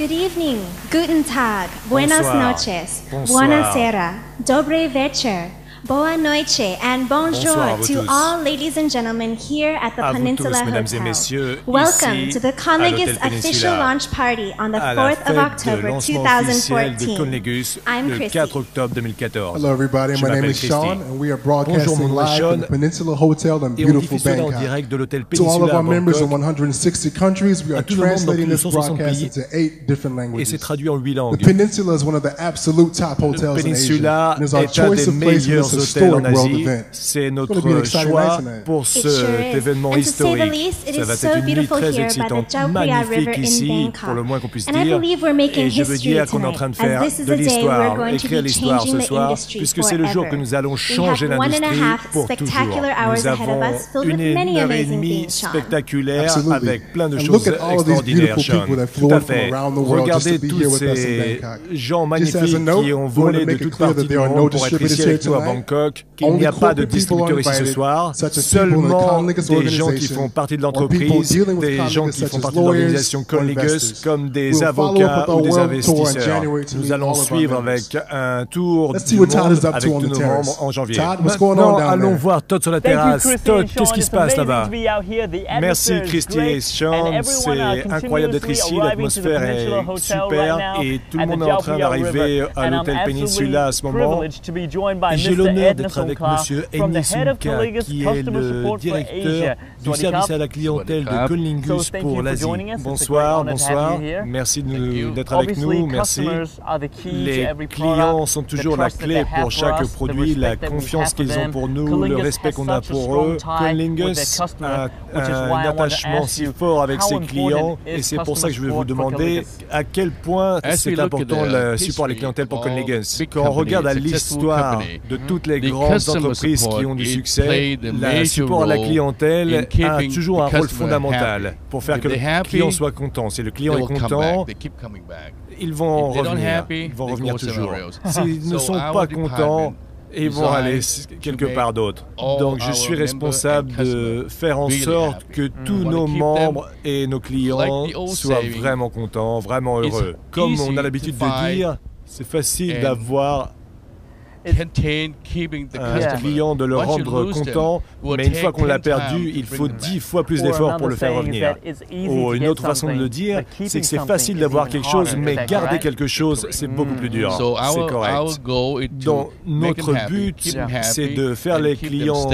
Good evening, guten Tag, buenas noches, Bonsoir. buonasera, dobre večer, boa noche, and bonjour Bonsoir à vous to tous. all ladies and gentlemen here at the À vous Peninsula tous, mesdames et Hotel. messieurs, Welcome ici, to the à Conlegus l'Hôtel Peninsula, official launch party on the à la 4th of fête de October lancement officiel de 2014. Conlegus I'm le Christy. 4 octobre 2014. Hello, everybody. Je My name m'appelle is Christy. Sean, and we are Bonjour, broadcasting mon nom est live Sean, from the Peninsula Hotel in et on beautiful diffuse cela en Bangkok. direct de l'Hôtel To all of Peninsula à our members in Bangkok, 160 countries, we are à tous nos membres dans translating plus de this 160 broadcast pays, into 8 different et c'est languages. traduit en 8 langues. The Peninsula is one of the absolute top hotels in Asia, Peninsula and is our est un choice des of place for meilleurs this hôtels en historic world Asie. event. C'est It's notre gonna be an exciting choix night tonight. pour It sure cet is. événement And to say the historique. least, it Ça is va so être une nuit beautiful très here by the excitante, Chao Phraya magnifique River in ici, Bangkok. pour le moins qu'on puisse And I dire. believe we're making Et je veux history dire qu'on est en tonight, train de as faire this is de a day we're l'histoire, going to écrire be l'histoire changing ce the soir, industry puisque c'est le jour que forever. nous allons We changer have 1.5 l'industrie pour toujours. spectacular hours Nous ahead of avons us, filled with une many heure et amazing demie things, Sean. spectaculaire Absolutely. avec plein de And choses look at all of these extraordinaires, beautiful Sean. people that Tout flew à in from fait. around the world just Regardez to be tous here with us in ces Bangkok. gens Just as a magnifiques note, qui ont we want volé to de make it toutes clear parties that du there are no monde pour être ici distributors avec here nous à tonight. Bangkok, qu'il n'y a pas de distributeur ici ce soir, seulement des gens qui font partie de l'entreprise, des gens qui font partie de l'organisation Conlegus, comme des avocats ou des investisseurs. Nous allons suivre avec un tour du monde avec tous nos membres en janvier. Maintenant, allons voir Todd sur la terrasse. Todd, qu'est-ce qui se passe là-bas? Merci Christy et Sean, c'est incroyable d'être ici, l'atmosphère est super et tout le monde est en train d'arriver à l'hôtel Peninsula à ce moment. Et j'ai l'honneur d'être avec Monsieur Eni Sumka, qui est le directeur du service à la clientèle de Conlegus pour l'Asie. Bonsoir, bonsoir. Merci d'être avec nous, merci. Les clients sont toujours la clé pour chaque produit, la confiance qu'ils ont pour nous, le respect qu'on a pour eux. Conlegus a un attachement si fort avec ses clients et c'est pour ça que je vais vous demander à quel point c'est important le support à la clientèle pour Conlegus. Quand on regarde à l'histoire de toutes les grandes entreprises qui ont du succès, le support à la clientèle a toujours un rôle fondamental pour faire que le client soit content. Si le client est content, ils vont revenir toujours. S'ils ne sont pas contents, ils vont aller quelque part d'autre. Donc je suis responsable de faire en sorte que tous nos membres et nos clients soient vraiment contents, vraiment heureux. Comme on a l'habitude de dire, c'est facile d'avoir un client, de le rendre content, mais une fois qu'on l'a perdu, il faut 10 fois plus d'efforts pour le faire revenir. Ou une autre façon de le dire, c'est que c'est facile d'avoir quelque chose, mais garder quelque chose, c'est beaucoup plus dur. C'est correct. Donc notre but, c'est de faire les clients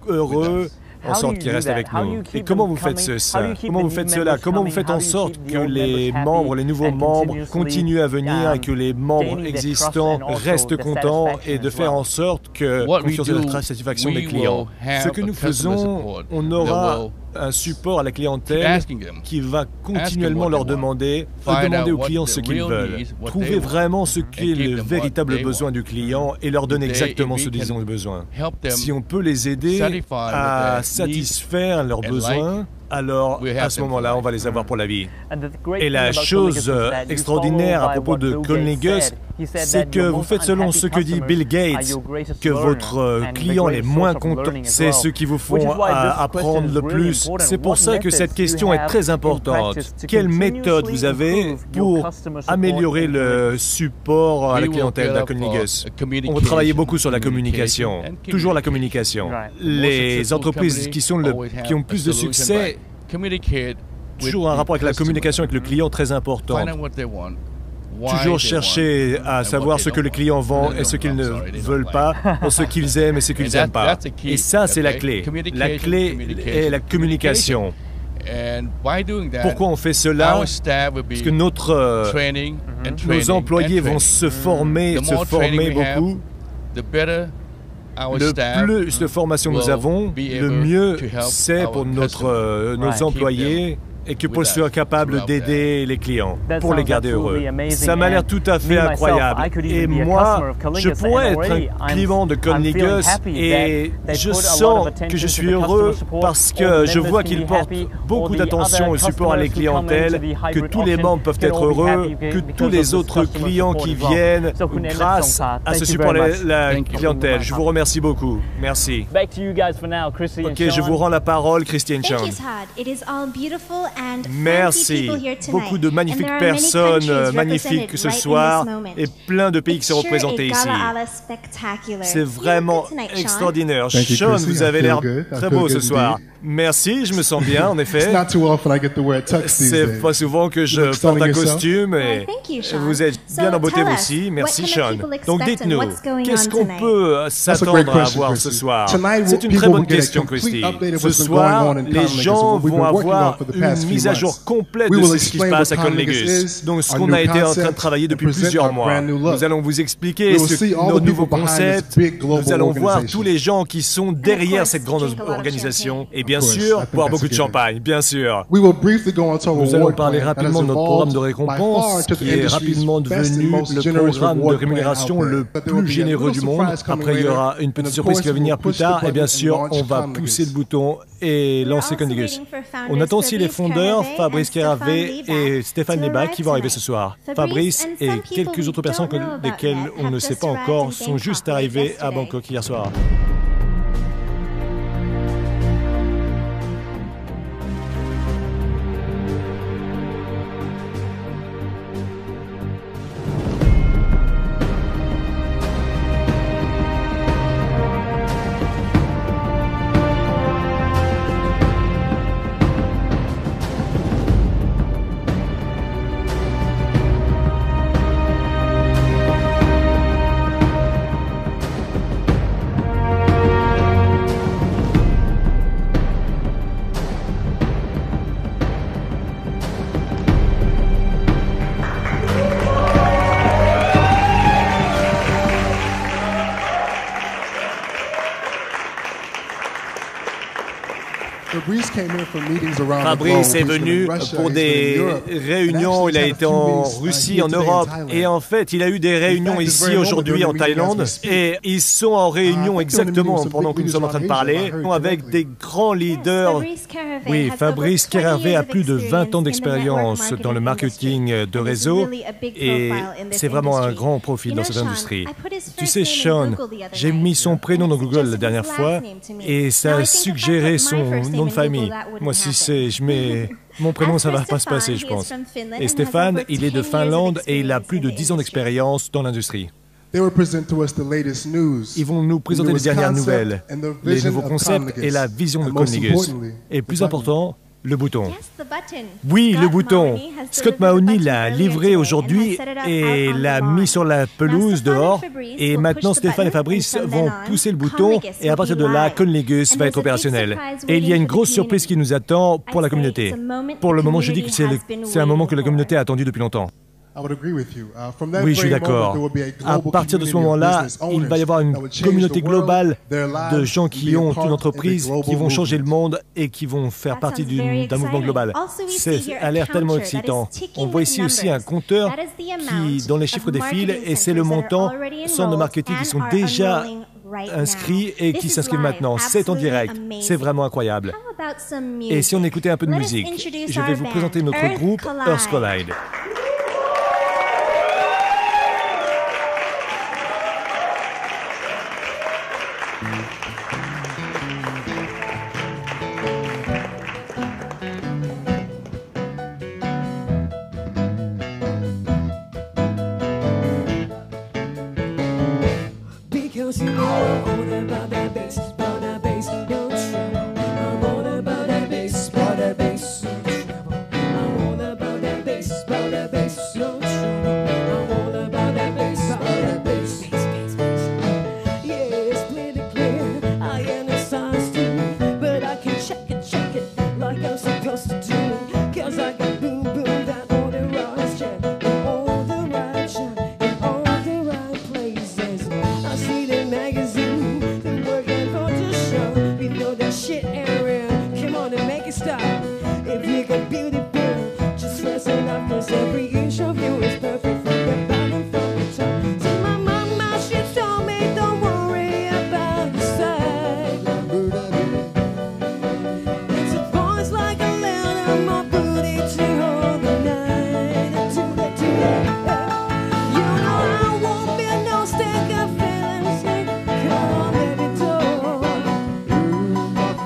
heureux, en sorte qu'ils restent avec nous. Et comment vous faites ça? Comment vous faites cela? Comment vous faites en sorte que les membres, les nouveaux membres, continuent à venir et que les membres existants restent contents et de faire en sorte que confiance et la satisfaction des clients? Ce que nous faisons, on aura un support à la clientèle qui va continuellement leur demander aux clients ce qu'ils veulent. Trouver vraiment ce qu'est le véritable besoin du client et leur donner exactement ce dont ils ont besoin. Si on peut les aider à satisfaire leurs besoins, alors à ce moment-là, on va les avoir pour la vie. Et la chose extraordinaire à propos de Conlegus, c'est que vous faites selon ce que dit Bill Gates, que votre client est moins content, c'est ce qui vous font apprendre le plus. C'est pour ça que cette question est très importante. Quelle méthode vous avez pour améliorer le support à la clientèle de Conlegus? On va travailler beaucoup sur la communication, toujours la communication. Les entreprises qui ont plus de succès, toujours un rapport avec la communication avec le client très important. Toujours chercher à savoir ce que les clients veulent et ce qu'ils ne veulent pas, ou ce qu'ils aiment et ce qu'ils n'aiment pas. Et ça, c'est la clé. La clé est la communication. Pourquoi on fait cela? Parce que nos employés vont se former beaucoup. Le plus de formation nous avons, le mieux c'est pour nos employés et que pour soient capables d'aider les clients, pour les garder heureux. Ça m'a l'air tout à fait incroyable. Et moi, je pourrais être un client de Conlegus et je sens que je suis heureux parce que je vois qu'ils portent beaucoup d'attention au support à la clientèle, que tous les membres peuvent être heureux, que tous les autres clients qui viennent grâce à ce support à la clientèle. Je vous remercie beaucoup. Merci. Ok, je vous rends la parole, Christy et Sean. Thank you, Todd. It is all beautiful Merci. Beaucoup de magnifiques personnes, magnifiques ce soir, et plein de pays qui sont représentés ici. C'est vraiment extraordinaire. Sean, vous avez l'air très beau ce soir. Merci, je me sens bien, en effet. C'est pas souvent que je porte un costume et vous êtes bien en beauté aussi. Merci, Sean. Donc dites-nous, qu'est-ce qu'on peut s'attendre à voir ce soir? C'est une très bonne question, Christy. Ce soir, les gens vont avoir une mise à jour complète de ce qui se passe à Conlegus. Donc ce qu'on a été en train de travailler depuis plusieurs mois. Nous allons vous expliquer nos nouveaux concepts. Nous allons voir tous les gens qui sont derrière cette grande organisation. Et bien sûr, boire beaucoup de champagne, bien sûr. Nous allons parler rapidement de notre programme de récompense, qui est rapidement devenu le programme de rémunération le plus généreux du monde. Après, il y aura une petite surprise qui va venir plus tard. Et bien sûr, on va pousser le bouton et lancer Conlegus. On attend aussi les fondeurs, Fabrice Keravé et Stéphane Lebach, qui vont arriver ce soir. Fabrice et quelques autres personnes desquelles on ne sait pas encore sont juste arrivés à Bangkok hier soir. Fabrice est venu pour des réunions, il a été en Russie, en Europe, et en fait, il a eu des réunions ici aujourd'hui en Thaïlande, et ils sont en réunion exactement pendant que nous sommes en train de parler, avec des grands leaders. Oui, Fabrice Keravé a plus de 20 ans d'expérience dans le marketing de réseau, et c'est vraiment un grand profil dans cette industrie. Tu sais, Sean, j'ai mis son prénom dans Google la dernière fois, et ça a suggéré son nom de famille. Moi, si je mets mon prénom, ça va pas se passer, je pense. Et Stéphane, il est de Finlande et il a plus de 10 ans d'expérience dans l'industrie. Ils vont nous présenter les dernières nouvelles, les nouveaux concepts et la vision de Conlegus. Et plus important, le bouton. Oui, le bouton. Scott Mahoney l'a livré aujourd'hui et l'a mis sur la pelouse dehors. Et maintenant, Stéphane et Fabrice vont pousser le bouton et à partir de là, Conlegus va être opérationnel. Et il y a une grosse surprise qui nous attend pour la communauté. Pour le moment, je dis que c'est un moment que la communauté a attendu depuis longtemps. Oui, je suis d'accord. À partir de ce moment-là, il va y avoir une communauté globale de gens qui ont une entreprise, qui vont changer le monde et qui vont faire partie d'un mouvement global. Ça a l'air tellement excitant. On voit ici aussi un compteur qui, dans les chiffres défilent, et c'est le montant centres de marketing qui sont déjà inscrits et qui s'inscrivent maintenant. C'est en direct. C'est vraiment incroyable. Et si on écoutait un peu de musique, je vais vous présenter notre groupe Earth Collide.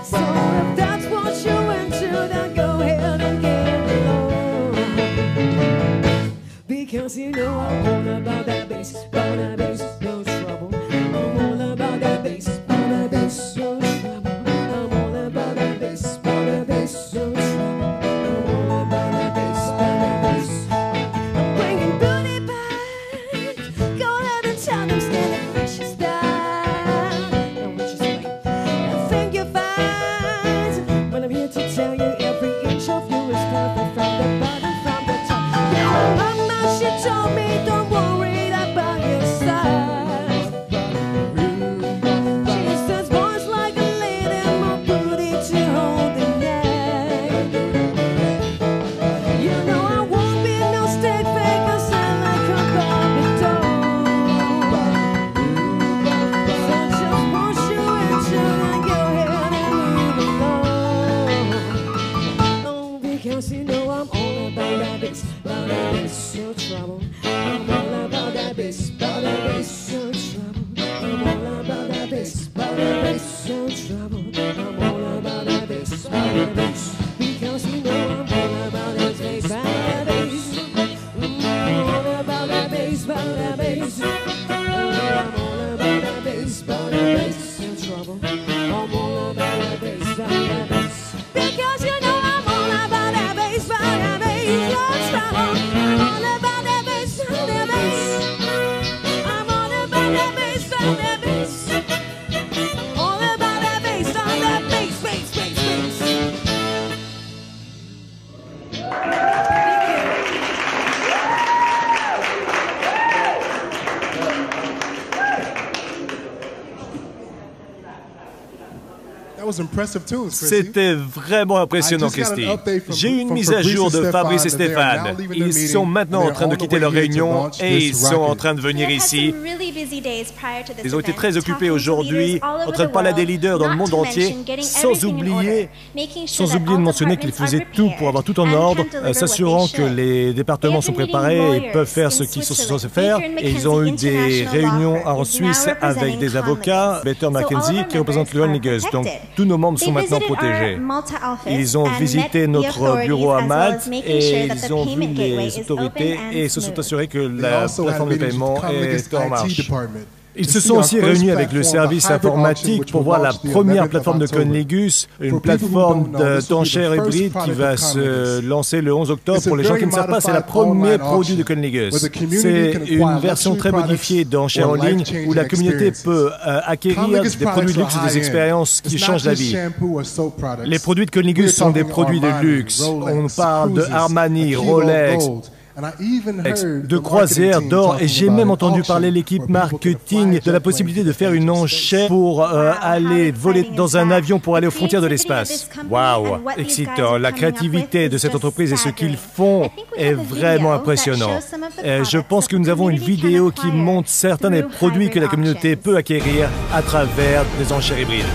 So if that's what you into, Because you know I'm all about that bass, no trouble. I'm all about that bass, no trouble. I'm all about that bass, no trouble. I'm all about that bass. I'm bringing booty back. Go ahead and tell them standing precious down. And what you say? I think you're fine, but I'm here to tell you every inch of you is perfect from the bottom, from the top. Yeah, mama, she told me don't worry about your size. She says boys like a lady, more booty to hold the neck. You know I won't be no stick figure, sound like a Barbie doll. So just push you into and go ahead and move along. Oh, because you know I'm all about that bass, no trouble. I'm all about that bass, no trouble. I'm all about that bass, no trouble. I'm all about that bass, because you know I'm all about that bass, I'm all about that bass, I'm all about that bass, no trouble. I'm all about that bass, because you know I'm all about that bass, no trouble. I'm all about that bass, I'm all about that bass, all about that bass, on that bass. That was impressive tunes, Chrissy. C'était vraiment impressionnant, Christy. J'ai eu une mise à jour de Fabrice et Stéphane. Ils sont maintenant en train de quitter leur réunion et ils sont en train de venir ici. Ils ont été très occupés aujourd'hui, en train de parler à des leaders dans le monde entier, sans oublier de mentionner qu'ils faisaient tout pour avoir tout en ordre, s'assurant que les départements sont préparés et peuvent faire ce qu'ils sont censés faire. Et ils ont eu des réunions en Suisse avec des avocats, Better McKenzie, qui représente le Legal. Donc, tous nos membres sont maintenant protégés. Ils ont visité notre bureau à Malte et ils ont vu les autorités et se sont assurés que la plateforme de paiement est en marche. Ils se sont aussi réunis avec le service informatique pour voir la première plateforme de Conligus, une plateforme d'enchères hybride qui va se lancer le 11 octobre. Pour les gens qui ne savent pas, c'est le premier produit de Conligus. C'est une version très modifiée d'enchères en ligne où la communauté peut acquérir des produits de luxe et des expériences qui changent la vie. Les produits de Conligus sont des produits de luxe. On parle de Armani, Rolex, de croisière, d'or, et j'ai même entendu parler l'équipe marketing de la possibilité de faire une enchère pour aller voler dans un avion pour aller aux frontières de l'espace. Waouh, excitant. La créativité de cette entreprise et ce qu'ils font est vraiment impressionnant. Je pense que nous avons une vidéo qui montre certains des produits que la communauté peut acquérir à travers des enchères hybrides.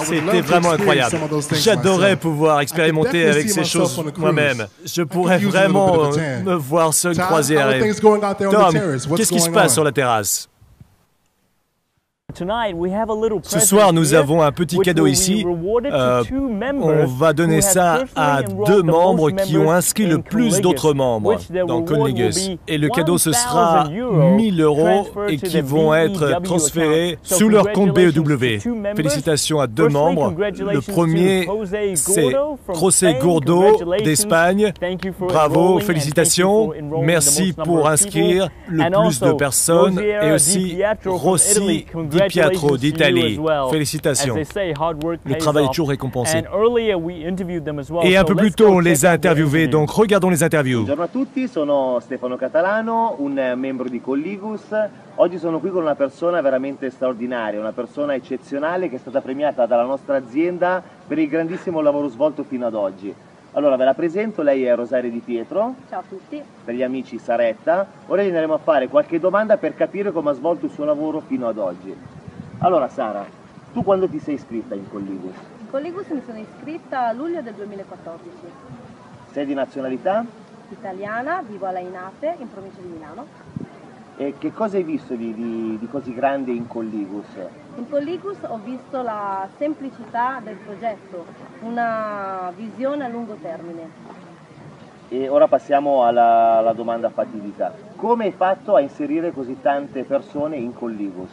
C'était vraiment incroyable. J'adorais pouvoir expérimenter avec ces choses moi-même. Je pourrais vraiment me voir seul croisière. Tom, qu'est-ce qui se passe sur la terrasse? Ce soir, nous avons un petit cadeau ici. On va donner ça à 2 membres qui ont inscrit le plus d'autres membres dans Conligus. Et le cadeau, ce sera 1000 € et qui vont être transférés sous leur compte BEW. Félicitations à 2 membres. Le premier, c'est José Gordo d'Espagne. Bravo, félicitations. Merci pour inscrire le plus de personnes. Et aussi Rossi Di Pietro d'Italie. Félicitations. Le travail est toujours récompensé. Et un peu plus tôt, on les a interviewés, donc regardons les interviews. Buongiorno a tutti, sono Stefano Catalano, un membro di Colligus. Oggi sono qui con una persona veramente straordinaria, una persona eccezionale che è stata premiata dalla nostra azienda per il grandissimo lavoro svolto fino ad oggi. Allora ve la presento, lei è Rosaria Di Pietro. Ciao a tutti. Per gli amici Saretta. Ora gli andremo a fare qualche domanda per capire come ha svolto il suo lavoro fino ad oggi. Allora Sara, tu quando ti sei iscritta in Colligus? In Colligus mi sono iscritta a luglio del 2014. Sei di nazionalità? Italiana, vivo a Lainate, in provincia di Milano. E che cosa hai visto di così grande in Colligus? In Colligus ho visto la semplicità del progetto, una visione a lungo termine. E ora passiamo alla domanda fatidica. Come hai fatto a inserire così tante persone in Colligus?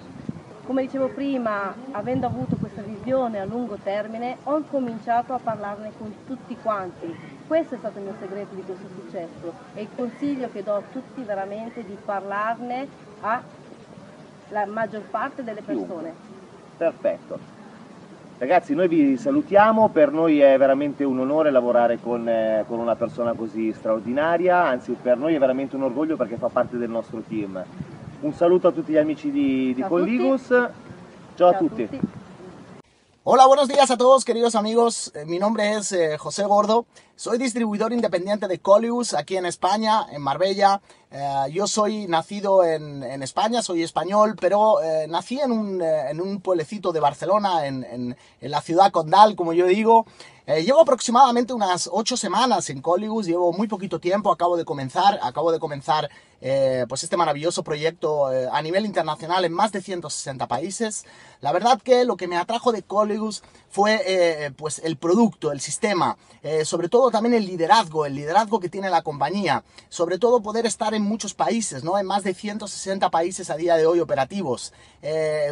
Come dicevo prima, avendo avuto questa visione a lungo termine, ho cominciato a parlarne con tutti quanti. Questo è stato il mio segreto di questo successo e il consiglio che do a tutti veramente di parlarne alla maggior parte delle persone. Perfetto. Ragazzi, noi vi salutiamo, per noi è veramente un onore lavorare con una persona così straordinaria, anzi per noi è veramente un orgoglio perché fa parte del nostro team. Un saluto a tutti gli amici di Colligus. Ciao a tutti. Hola, buenos días a todos, queridos amigos. Mi nombre es José Gordo. Soy distribuidor independiente de Colligus aquí en España, en Marbella. Yo soy nacido en España, soy español, pero nací en un pueblecito de Barcelona, en la ciudad condal, como yo digo. Llevo aproximadamente unas 8 semanas en Colligus, llevo muy poquito tiempo, acabo de comenzar pues este maravilloso proyecto a nivel internacional en más de 160 países. La verdad que lo que me atrajo de Colligus fue pues el producto, el sistema, sobre todo también el liderazgo que tiene la compañía, sobre todo poder estar en muchos países, ¿no? En más de 160 países a día de hoy operativos,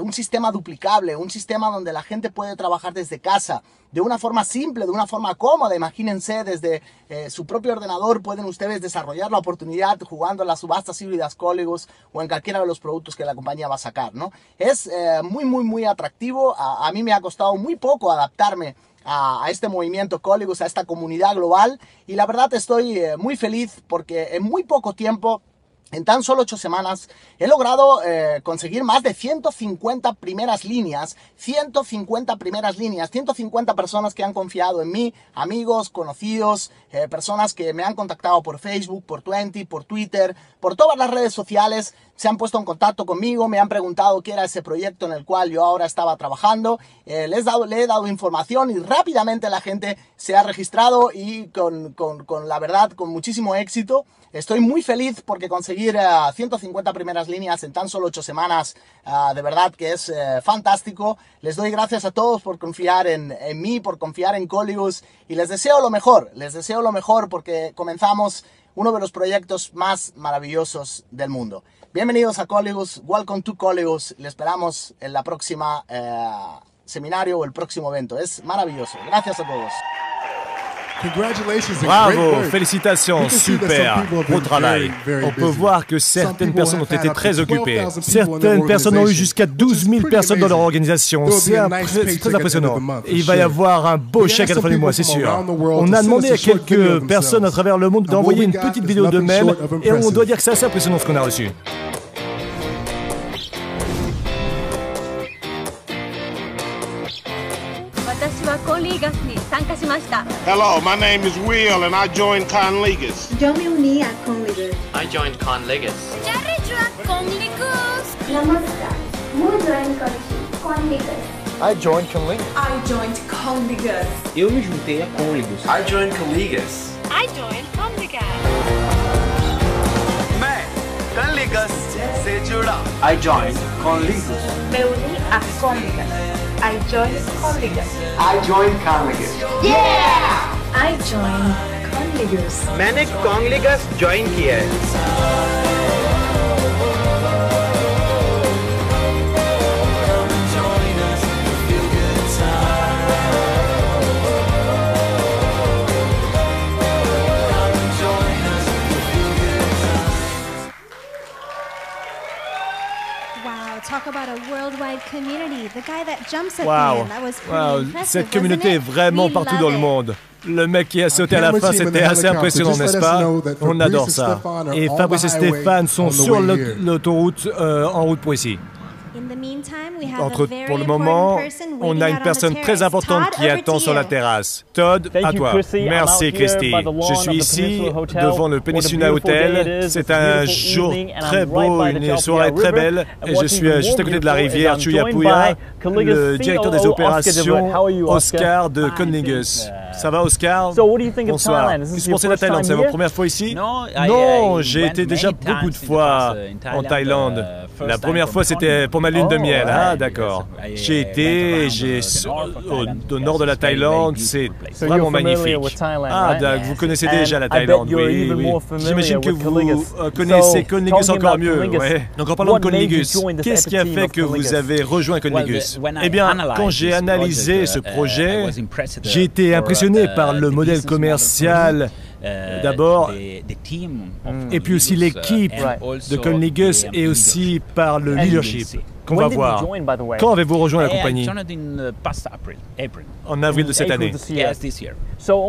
un sistema duplicable, un sistema donde la gente puede trabajar desde casa, de una forma simple, de una forma cómoda. Imagínense, desde su propio ordenador pueden ustedes desarrollar la oportunidad jugando en las subastas híbridas Colligus o en cualquiera de los productos que la compañía va a sacar, ¿no? Es muy atractivo. A mí me ha costado muy poco adaptarme a este movimiento Colligus, a esta comunidad global, y la verdad estoy muy feliz porque en muy poco tiempo, en tan solo 8 semanas, he logrado conseguir más de 150 primeras líneas, 150 personas que han confiado en mí, amigos, conocidos, personas que me han contactado por Facebook, por Twenty, por Twitter, por todas las redes sociales, se han puesto en contacto conmigo, me han preguntado qué era ese proyecto en el cual yo ahora estaba trabajando, le he dado información y rápidamente la gente se ha registrado y con la verdad, con muchísimo éxito. Estoy muy feliz porque conseguir 150 primeras líneas en tan solo 8 semanas, de verdad que es fantástico. Les doy gracias a todos por confiar en mí, por confiar en Colligus, y les deseo lo mejor porque comenzamos uno de los proyectos más maravillosos del mundo. Bienvenidos a Colligus, welcome to Colligus. Les esperamos en la próxima seminario o el próximo evento. Es maravilloso. Gracias a todos. Bravo, félicitations, super, beau travail. On peut voir que certaines personnes ont été très occupées. Certaines personnes ont eu jusqu'à 12 000 personnes dans leur organisation. C'est très impressionnant. Et il va y avoir un beau chèque à la fin du mois, c'est sûr. On a demandé à quelques personnes à travers le monde d'envoyer une petite vidéo d'eux-mêmes, et on doit dire que c'est assez impressionnant ce qu'on a reçu. Hello, my name is Will and I joined Conligus. Yo me uní a Conligus. I joined Conligus. Jerry joined Conligus. Namaskar. Eu joined Conligus. I joined Conligus. I joined Conligus. Eu me juntei a Conligus. I joined Conligus. I joined Conligus. मैं Conligus से जुड़ा I joined Conligus. Me uní a Conligus. I joined Conligus. I joined Conligus. Yeah! I joined Conligus. मैंने Conligus join किया है. Talk about a worldwide community. The guy that jumps at the end, that was pretty impressive, cette communauté est vraiment partout dans le monde. Le mec qui a sauté à la fin, c'était assez impressionnant, n'est-ce pas? On adore ça. Et Fabrice et Stéphane sont sur l'autoroute en route pour ici. Pour le moment, on a une personne très importante qui attend sur la terrasse. Todd, à toi. Merci, Christy. Je suis ici, devant le Peninsula Hotel. C'est un jour très beau, une soirée très belle. Et je suis juste à côté de la rivière Chuyapuya. Le directeur des opérations, Oscar de Conligus. Ça va, Oscar? Bonsoir. Qu'est-ce que vous pensez de la Thaïlande? C'est votre première fois ici? Non, j'ai été déjà beaucoup de fois en Thaïlande. La première fois, c'était pour ma lune de miel. Ah, d'accord. J'ai été au nord de la Thaïlande. C'est vraiment magnifique. Ah, vous connaissez déjà la Thaïlande, oui. J'imagine que vous connaissez Conligus encore mieux. Ouais. Donc, en parlant de Conligus, qu'est-ce qui a fait que vous avez rejoint Conligus? Eh bien, quand j'ai analysé ce projet, j'ai été impressionné par le modèle commercial d'abord, et puis aussi l'équipe de Conligus et aussi par le leadership qu'on va voir. Quand avez-vous rejoint la compagnie? En avril de cette année.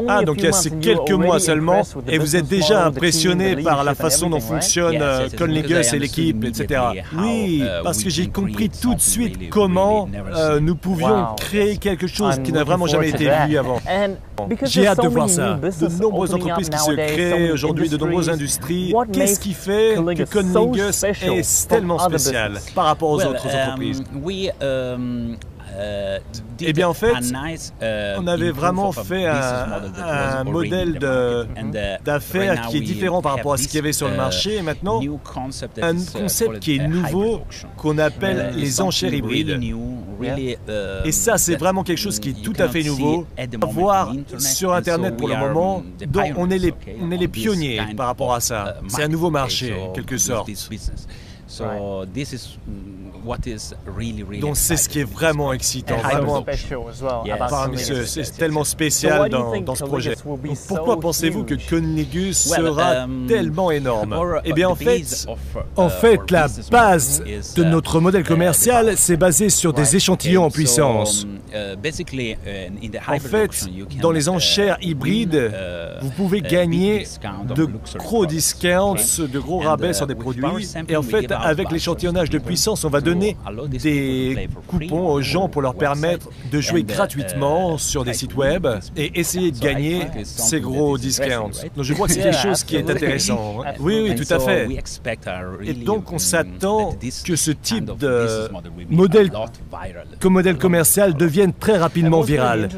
Ah, donc il y a quelques mois seulement, et vous êtes déjà impressionné par la façon dont fonctionne Conligus et l'équipe, etc. Oui, parce que j'ai compris tout de suite comment nous pouvions créer quelque chose qui n'a vraiment jamais été vu avant. J'ai hâte de voir ça. De nombreuses entreprises qui se créent aujourd'hui, de nombreuses industries. Qu'est-ce qui fait que Conligus est tellement spécial par rapport aux autres entreprises? Eh bien, en fait, on avait vraiment fait un modèle d'affaires qui est différent par rapport à ce qu'il y avait sur le marché. Et maintenant, un concept qui est nouveau, qu'on appelle les enchères hybrides. Et ça, c'est vraiment quelque chose qui est tout à fait nouveau. À voir sur Internet pour le moment, dont on est les pionniers par rapport à ça. C'est un nouveau marché, en quelque sorte. Donc c'est ce qui est vraiment excitant, vraiment. C'est tellement spécial dans ce projet. Donc, pourquoi pensez-vous que Conligus sera tellement énorme? Eh bien en fait, la base de notre modèle commercial, c'est basé sur des échantillons en puissance. En fait, dans les enchères hybrides, vous pouvez gagner de gros discounts, de gros rabais sur des produits. Et en fait, avec l'échantillonnage de puissance, on va donner des coupons aux gens pour leur permettre de jouer gratuitement sur des sites web et essayer de gagner ces gros discounts. Donc je crois que c'est quelque chose qui est intéressant. Oui, tout à fait. Et donc on s'attend que ce type de modèle commercial devienne très rapidement viral.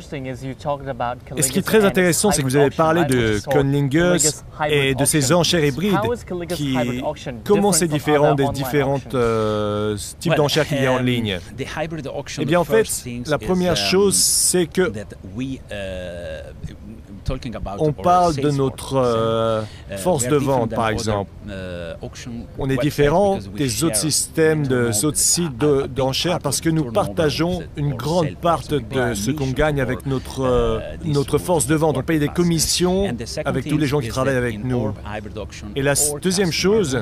Et ce qui est très intéressant, c'est que vous avez parlé de Conligus et de ces enchères hybrides. Comment c'est différent des différents types d'enchères qu'il y a en ligne? Eh bien en fait, la première chose, c'est que on parle de notre force de vente, par exemple. On est différent des autres systèmes, des autres sites d'enchères parce que nous partageons une grande part de ce qu'on gagne avec notre force de vente. On paye des commissions avec tous les gens qui travaillent avec nous. Et la deuxième chose,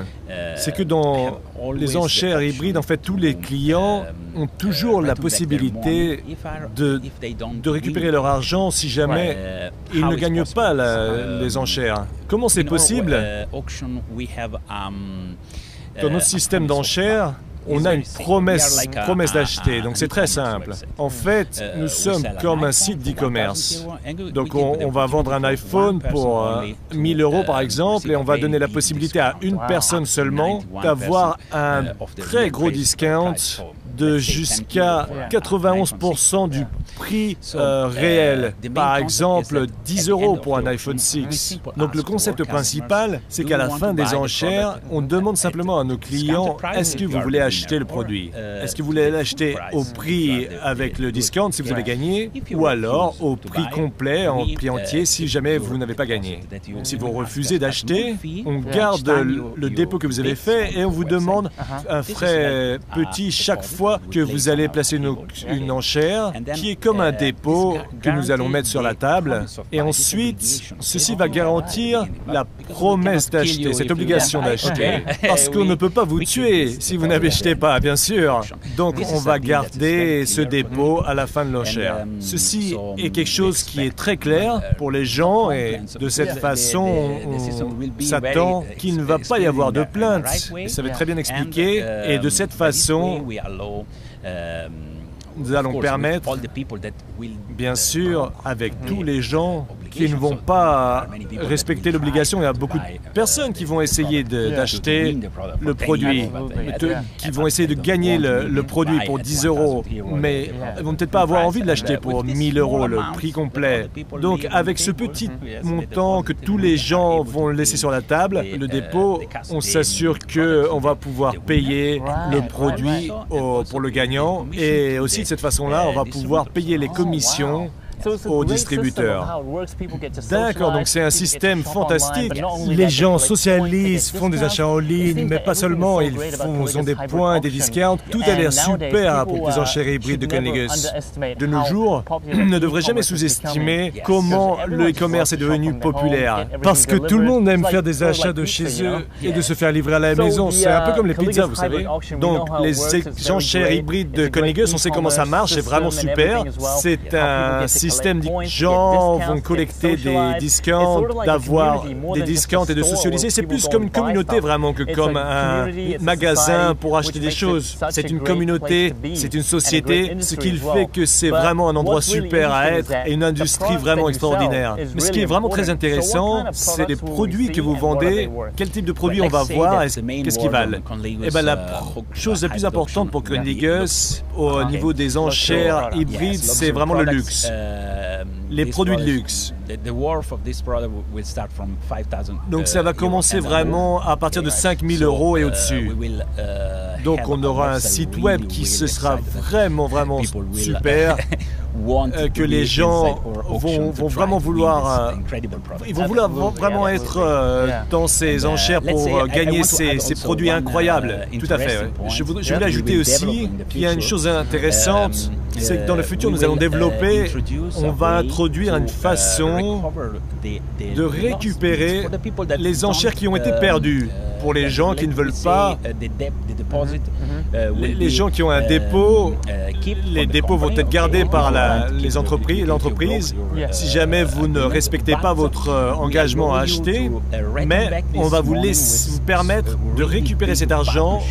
c'est que dans les enchères hybrides, en fait, tous les clients ont toujours la possibilité de récupérer leur argent si jamais ils ne gagnent pas les enchères. Comment c'est possible? Dans notre système d'enchères, on a une promesse d'acheter, donc c'est très simple. En fait, nous sommes comme un site d'e-commerce. Donc on va vendre un iPhone pour 1000 € par exemple, et on va donner la possibilité à une personne seulement d'avoir un très gros discount de jusqu'à 91% du prix réel. Par exemple, 10 € pour un iPhone 6. Donc le concept principal, c'est qu'à la fin des enchères, on demande simplement à nos clients, est-ce que vous voulez acheter le produit? Est-ce que vous voulez l'acheter au prix avec le discount si vous avez gagné, ou alors au prix complet, en prix entier, si jamais vous n'avez pas gagné? Donc, si vous refusez d'acheter, on garde le dépôt que vous avez fait et on vous demande un frais petit chaque fois que vous allez placer une enchère, qui est comme un dépôt que nous allons mettre sur la table. Et ensuite, ceci va garantir la promesse d'acheter, cette obligation d'acheter. Parce qu'on ne peut pas vous tuer si vous n'achetez pas, bien sûr. Donc, on va garder ce dépôt à la fin de l'enchère. Ceci est quelque chose qui est très clair pour les gens et de cette façon, on s'attend qu'il ne va pas y avoir de plainte. Ça va être très bien expliqué et de cette façon, nous allons permettre, bien sûr, avec tous les gens qui ne vont pas respecter l'obligation. Il y a beaucoup de personnes qui vont essayer d'acheter le produit, qui vont essayer de gagner le produit pour 10 €, mais elles ne vont peut-être pas avoir envie de l'acheter pour 1000 €, le prix complet. Donc, avec ce petit montant que tous les gens vont laisser sur la table, le dépôt, on s'assure qu'on va pouvoir payer le produit pour le gagnant, et aussi de cette façon-là, on va pouvoir payer les commissions aux distributeurs. D'accord, donc c'est un système fantastique. Les gens socialisent, font des achats en ligne, mais pas seulement, ils ont des points, des discounts. Tout a l'air super à propos des enchères hybrides de Conligus. De nos jours, on ne devrait jamais sous-estimer comment le e-commerce est devenu populaire. Parce que tout le monde aime faire des achats de chez eux et de se faire livrer à la maison. C'est un peu comme les pizzas, vous savez. Donc, les enchères hybrides de Conligus, on sait comment ça marche, c'est vraiment super. C'est un système dit que les gens vont collecter des discounts, d'avoir des discounts et de socialiser. C'est plus comme une communauté vraiment que comme un magasin pour acheter des choses. C'est une communauté, c'est une société, ce qui fait que c'est vraiment un endroit super à être et une industrie vraiment extraordinaire. Mais ce qui est vraiment très intéressant, c'est les produits que vous vendez, quel type de produits on va voir et qu'est-ce qu'ils valent. Eh bien, la chose la plus importante pour Conligus au niveau des enchères hybrides, c'est vraiment le luxe. Les produits de luxe. Donc ça va commencer vraiment à partir de 5 000 € et au-dessus. Donc on aura un site web qui se sera vraiment super, que les gens vont vraiment vouloir, ils vont vouloir vraiment être dans ces enchères pour gagner ces produits incroyables. Tout à fait. Je voulais ajouter aussi qu'il y a une chose intéressante, c'est que dans le futur nous allons développer, on va introduire une façon de récupérer les enchères qui ont été perdues. Pour les gens qui ne veulent pas, les gens qui ont un dépôt, les dépôts vont être gardés par l'entreprise. Si jamais vous ne respectez pas votre engagement à acheter, mais on va vous permettre de récupérer cet argent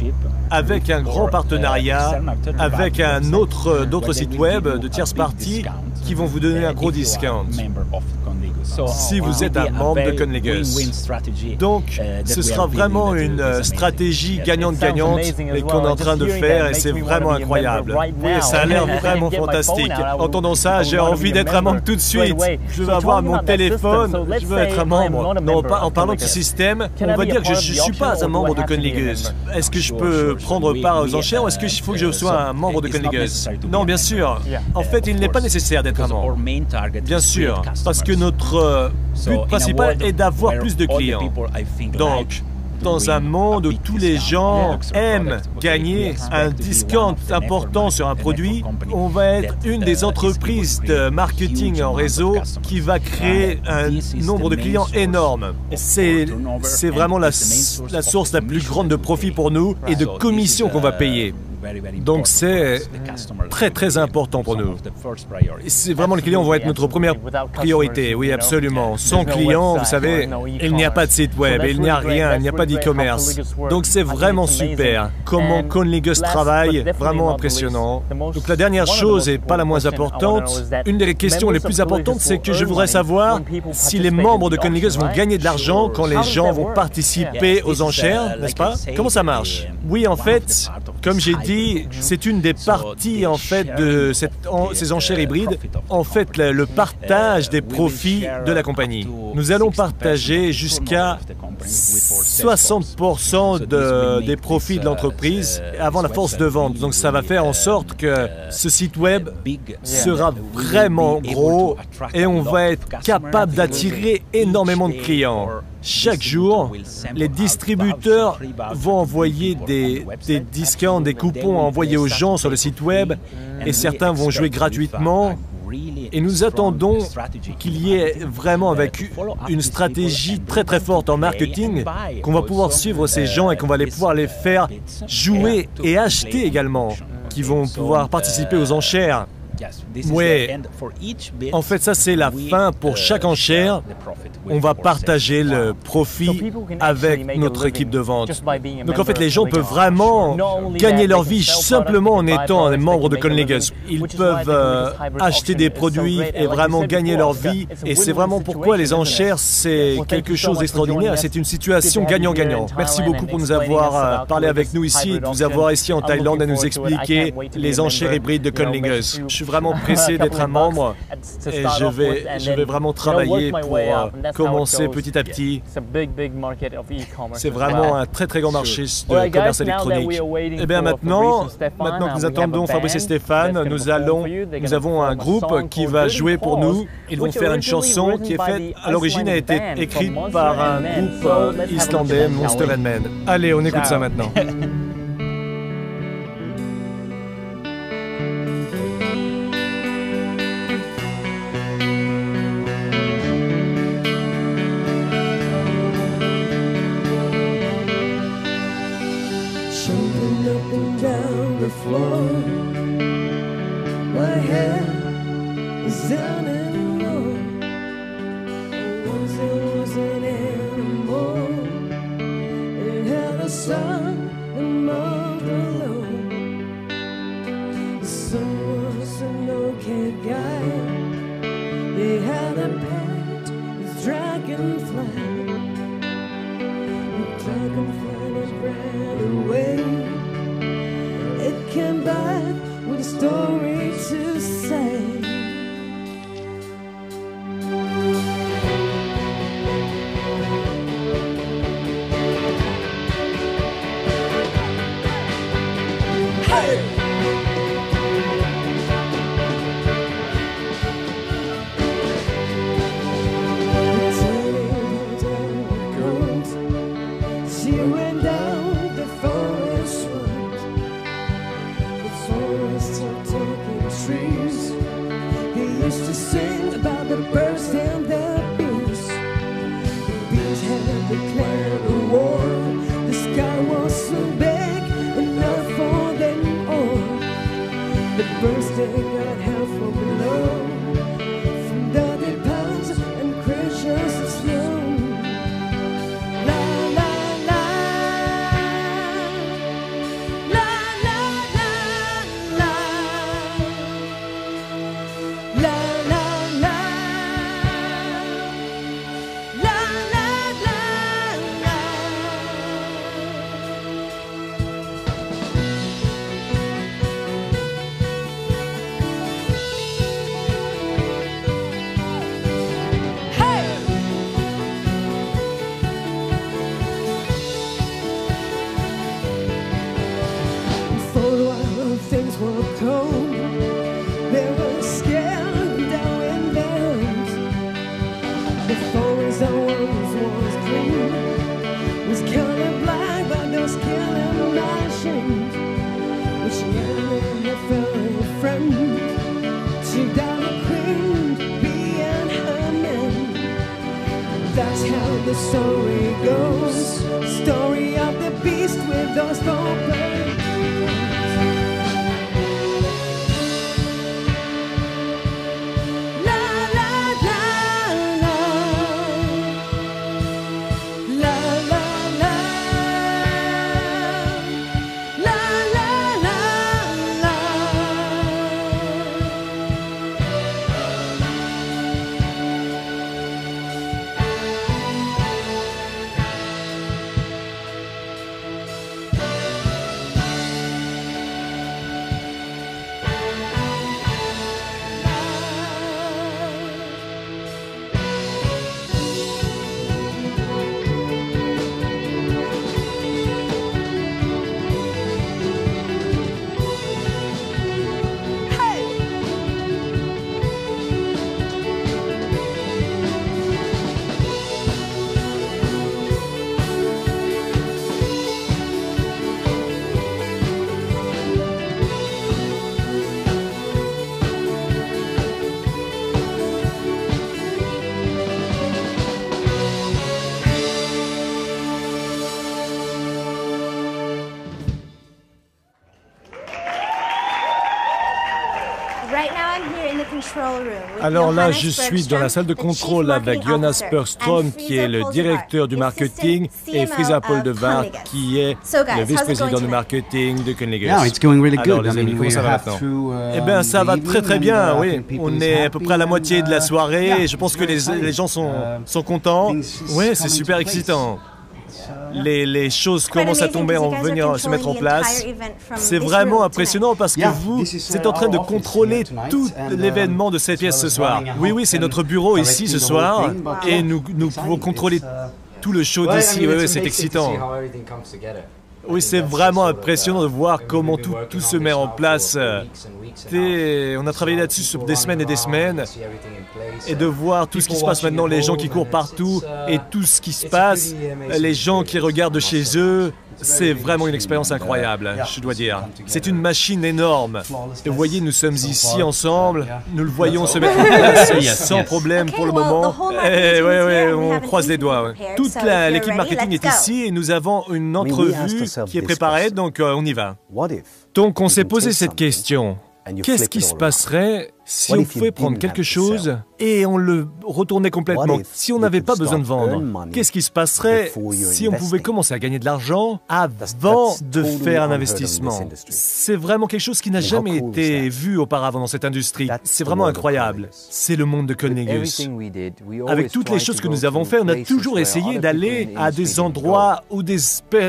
avec un grand partenariat, avec d'autres sites web de tierces parties qui vont vous donner un gros discount si vous êtes un membre de Conligus. Donc, ce sera vraiment une stratégie gagnante-gagnante qu'on est en train de faire et c'est vraiment incroyable. Oui, ça a l'air vraiment fantastique. Entendant ça, j'ai envie d'être un membre tout de suite. Je veux avoir mon téléphone, je veux être un membre. Non, en parlant de ce système, on va dire que je ne suis pas un membre de Conligus. Est-ce que je peux prendre part aux enchères ou est-ce qu'il faut que je sois un membre de Conligus? Non, bien sûr. En fait, il n'est pas nécessaire d'être un membre. Bien sûr, parce que notre but principal est d'avoir plus de clients. Donc, dans un monde où tous les gens aiment gagner un discount important sur un produit, on va être une des entreprises de marketing en réseau qui va créer un nombre de clients énorme. C'est vraiment la source la plus grande de profit pour nous et de commissions qu'on va payer. Donc c'est très important pour nous. C'est vraiment les clients vont être notre première priorité, oui absolument. Sans clients, vous savez, il n'y a pas de site web, il n'y a rien, il n'y a pas d'e-commerce. Donc c'est vraiment super. Comment Conligus travaille, vraiment impressionnant. Donc la dernière chose, et pas la moins importante, une des questions les plus importantes, c'est que je voudrais savoir si les membres de Conligus vont gagner de l'argent quand les gens vont participer aux enchères, n'est-ce pas? Comment ça marche? Oui, en fait, Comme j'ai dit, c'est une des parties en fait de ces enchères hybrides, en fait le partage des profits de la compagnie. Nous allons partager jusqu'à 60% des profits de l'entreprise avant la force de vente. Donc ça va faire en sorte que ce site web sera vraiment gros et on va être capable d'attirer énormément de clients. Chaque jour, les distributeurs vont envoyer des discounts, des coupons à envoyer aux gens sur le site web et certains vont jouer gratuitement. Et nous attendons qu'il y ait vraiment avec une stratégie très très forte en marketing qu'on va pouvoir suivre ces gens et qu'on va pouvoir les faire jouer et acheter également, qui vont pouvoir participer aux enchères. Oui, en fait, ça c'est la fin pour chaque enchère. On va partager le profit avec notre équipe de vente. Donc en fait, les gens peuvent vraiment gagner leur vie simplement en étant des membres de Conligas. Ils peuvent acheter des produits et vraiment gagner leur vie. Et c'est vraiment pourquoi les enchères, c'est quelque chose d'extraordinaire. C'est une situation gagnant-gagnant. Merci beaucoup pour nous avoir parlé avec nous ici, de nous avoir ici en Thaïlande à nous expliquer les enchères hybrides de Conligas. Je suis vraiment pressé d'être un membre et je vais vraiment travailler pour commencer petit à petit. C'est vraiment un très très grand marché de commerce électronique. Et bien maintenant que nous attendons Fabrice et Stéphane, nous avons un groupe qui va jouer pour nous. Ils vont faire une chanson qui est faite, à l'origine a été écrite par un groupe islandais, Monster & Men. Allez, on écoute ça maintenant. My head is down anymore. Once it wasn't anymore. It had a son and mother alone. The son was an okay guy. They had a pet, a dragonfly. The dragonfly ran away. It came back with a story to say. Hey! She went down the forest road. Trees. He used to sing about the birds and the bees. The bees had declared a war. The sky was so big enough for them all. The birds they got help from below, from dirty ponds and creatures of snow. Things were cold, they were scared down in bands. The forest that was green was kinda black by those killing machines. But she had a friend, she died a queen, being her man. That's how the story goes, story of the beast with those four birds. Alors là, je suis dans la salle de contrôle avec Jonas Bergström, qui est le directeur du marketing, et Frisa Poldevar, qui est le vice-président du marketing de Conligus. Alors les amis, comment ça va maintenant? Eh bien, ça va très très bien, oui. On est à peu près à la moitié de la soirée, et je pense que les gens sont contents. Oui, c'est super excitant. Les choses commencent à tomber, venir se mettre en place. C'est vraiment impressionnant parce que vous êtes en train de contrôler tout l'événement de cette pièce ce soir. Oui, oui, c'est notre bureau ici ce soir et nous pouvons contrôler tout le show d'ici. Oui, oui, c'est excitant. Oui, c'est vraiment impressionnant de voir comment tout se met en place. On a travaillé là-dessus sur des semaines et des semaines. Et de voir tout ce qui se passe maintenant, les gens qui courent partout et tout ce qui se passe, les gens qui regardent de chez eux, c'est vraiment une expérience incroyable, je dois dire. C'est une machine énorme. Et vous voyez, nous sommes ici ensemble, nous le voyons se mettre en place sans problème pour le moment. Et oui, on croise les doigts. Ouais. Toute l'équipe marketing est ici et nous avons une entrevue qui est préparée, donc on y va. Donc on s'est posé cette question. Qu'est-ce qui se passerait si on pouvait prendre quelque chose et on le retournait complètement? Si on n'avait pas besoin de vendre, qu'est-ce qui se passerait si on pouvait commencer à gagner de l'argent avant de faire un investissement? C'est vraiment quelque chose qui n'a jamais été vu auparavant dans cette industrie. C'est vraiment incroyable. C'est le monde de Conligus. Avec toutes les choses que nous avons faites, on a toujours essayé d'aller à des endroits où des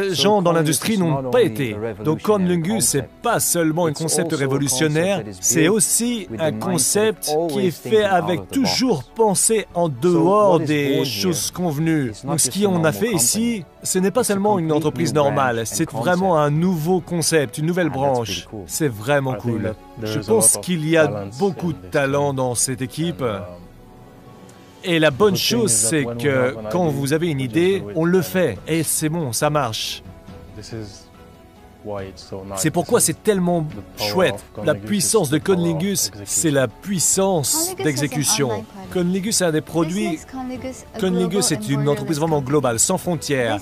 gens dans l'industrie n'ont pas été. Donc Conligus, c'est pas seulement un concept révolutionnaire, c'est aussi un concept qui est fait avec toujours penser en dehors des choses convenues. Donc ce qu'on a fait ici, ce n'est pas seulement une entreprise normale, c'est vraiment un nouveau concept, une nouvelle branche. C'est vraiment cool. Je pense qu'il y a beaucoup de talent dans cette équipe. Et la bonne chose, c'est que quand vous avez une idée, on le fait. Et c'est bon, ça marche. C'est pourquoi c'est tellement chouette. La puissance de Conligus, c'est la puissance d'exécution. Conligus a des produits. Conligus est une entreprise vraiment globale, sans frontières.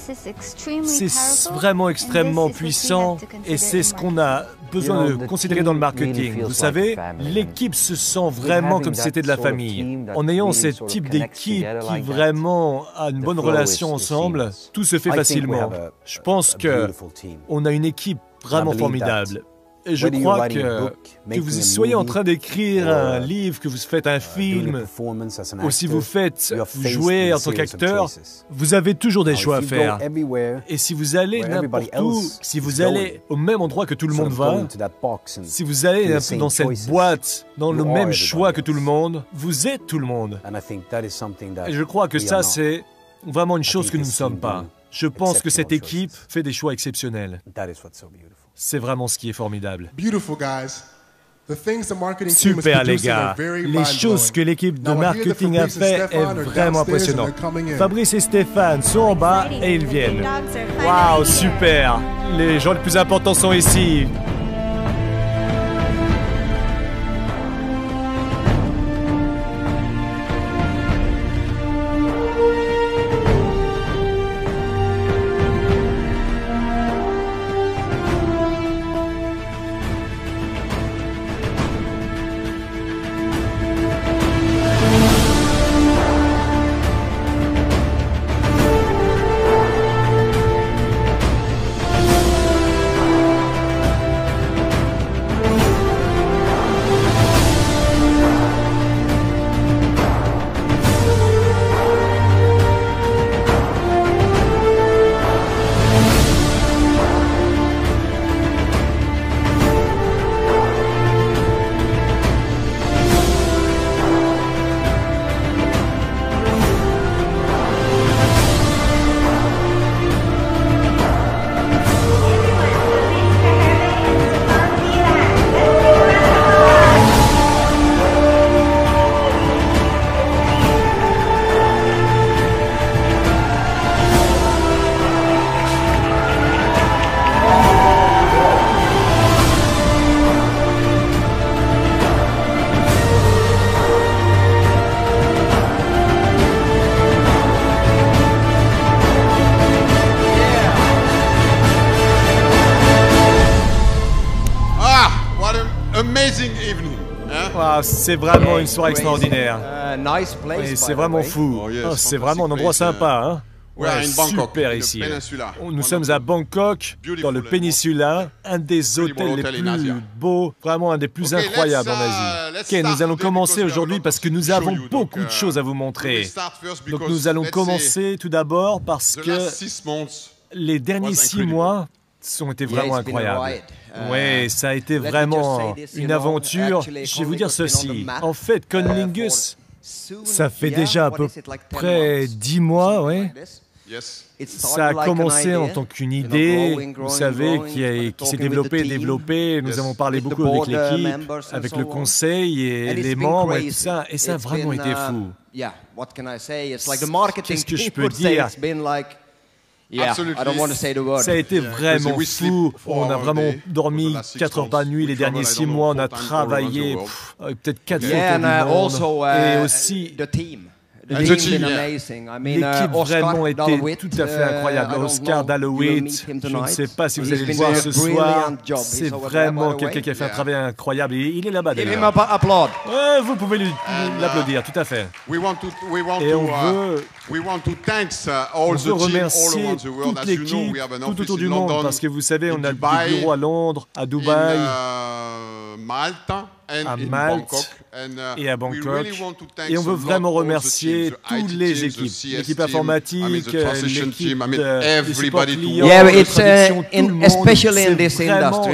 C'est vraiment extrêmement puissant et c'est ce qu'on a besoin de considérer dans le marketing. Vous savez, l'équipe se sent vraiment comme si c'était de la famille. En ayant ce type d'équipe qui vraiment a une bonne relation ensemble, tout se fait facilement. Je pense qu'on a une équipe vraiment formidable. Et je crois que vous soyez en train d'écrire un livre, que vous faites un film, ou si vous faites jouer en tant qu'acteur, vous avez toujours des choix à faire. Et si vous allez n'importe où, si vous allez au même endroit que tout le monde va, si vous allez dans cette boîte, dans le même choix que tout le monde, vous êtes tout le monde. Et je crois que ça, c'est vraiment une chose que nous ne sommes pas. Je pense que cette équipe fait des choix exceptionnels. C'est vraiment ce qui est formidable. Super les gars, les choses que l'équipe de marketing a fait est vraiment impressionnant. Fabrice et Stéphane sont en bas et ils viennent. Waouh, super! Les gens les plus importants sont ici. Ah, c'est vraiment une soirée extraordinaire. Et c'est vraiment fou. Oh, c'est vraiment un endroit sympa, hein? Ouais, super ici. Nous sommes à Bangkok, dans le Péninsula, un des hôtels les plus beaux, vraiment un des plus incroyables en Asie. Ok, nous allons commencer aujourd'hui parce que nous avons beaucoup de choses à vous montrer. Donc nous allons commencer tout d'abord parce que les derniers 6 mois ont été vraiment incroyables. Oui, ça a été vraiment une aventure. Je vais vous dire ceci. En fait, Conlingus, ça fait déjà à peu près 10 mois, oui. Ça a commencé en tant qu'une idée, vous savez, qui s'est développée. Nous avons parlé beaucoup avec l'équipe, avec le conseil et les membres et tout ça. Et ça a vraiment été fou. Qu'est-ce que je peux dire? Ça a été vraiment fou. On a vraiment dormi 4 heures par nuit les derniers 6 mois. On a travaillé peut-être 4 fois autour du monde. Et aussi, l'équipe vraiment était tout à fait incroyable. Oscar Dalowitz, je ne sais pas si vous allez le voir ce soir. C'est vraiment quelqu'un qui a fait un travail incroyable. Et il est là-bas d'ailleurs. Ouais, vous pouvez l'applaudir, tout à fait. Et on veut remercier toute l'équipe tout autour du monde parce que vous savez, on a des bureaux à Londres, à Dubaï, à Malte et à Bangkok. Et on veut vraiment remercier toutes les équipes. L'équipe informatique, l'équipe de support client, de traduction, tout le monde. C'est vraiment,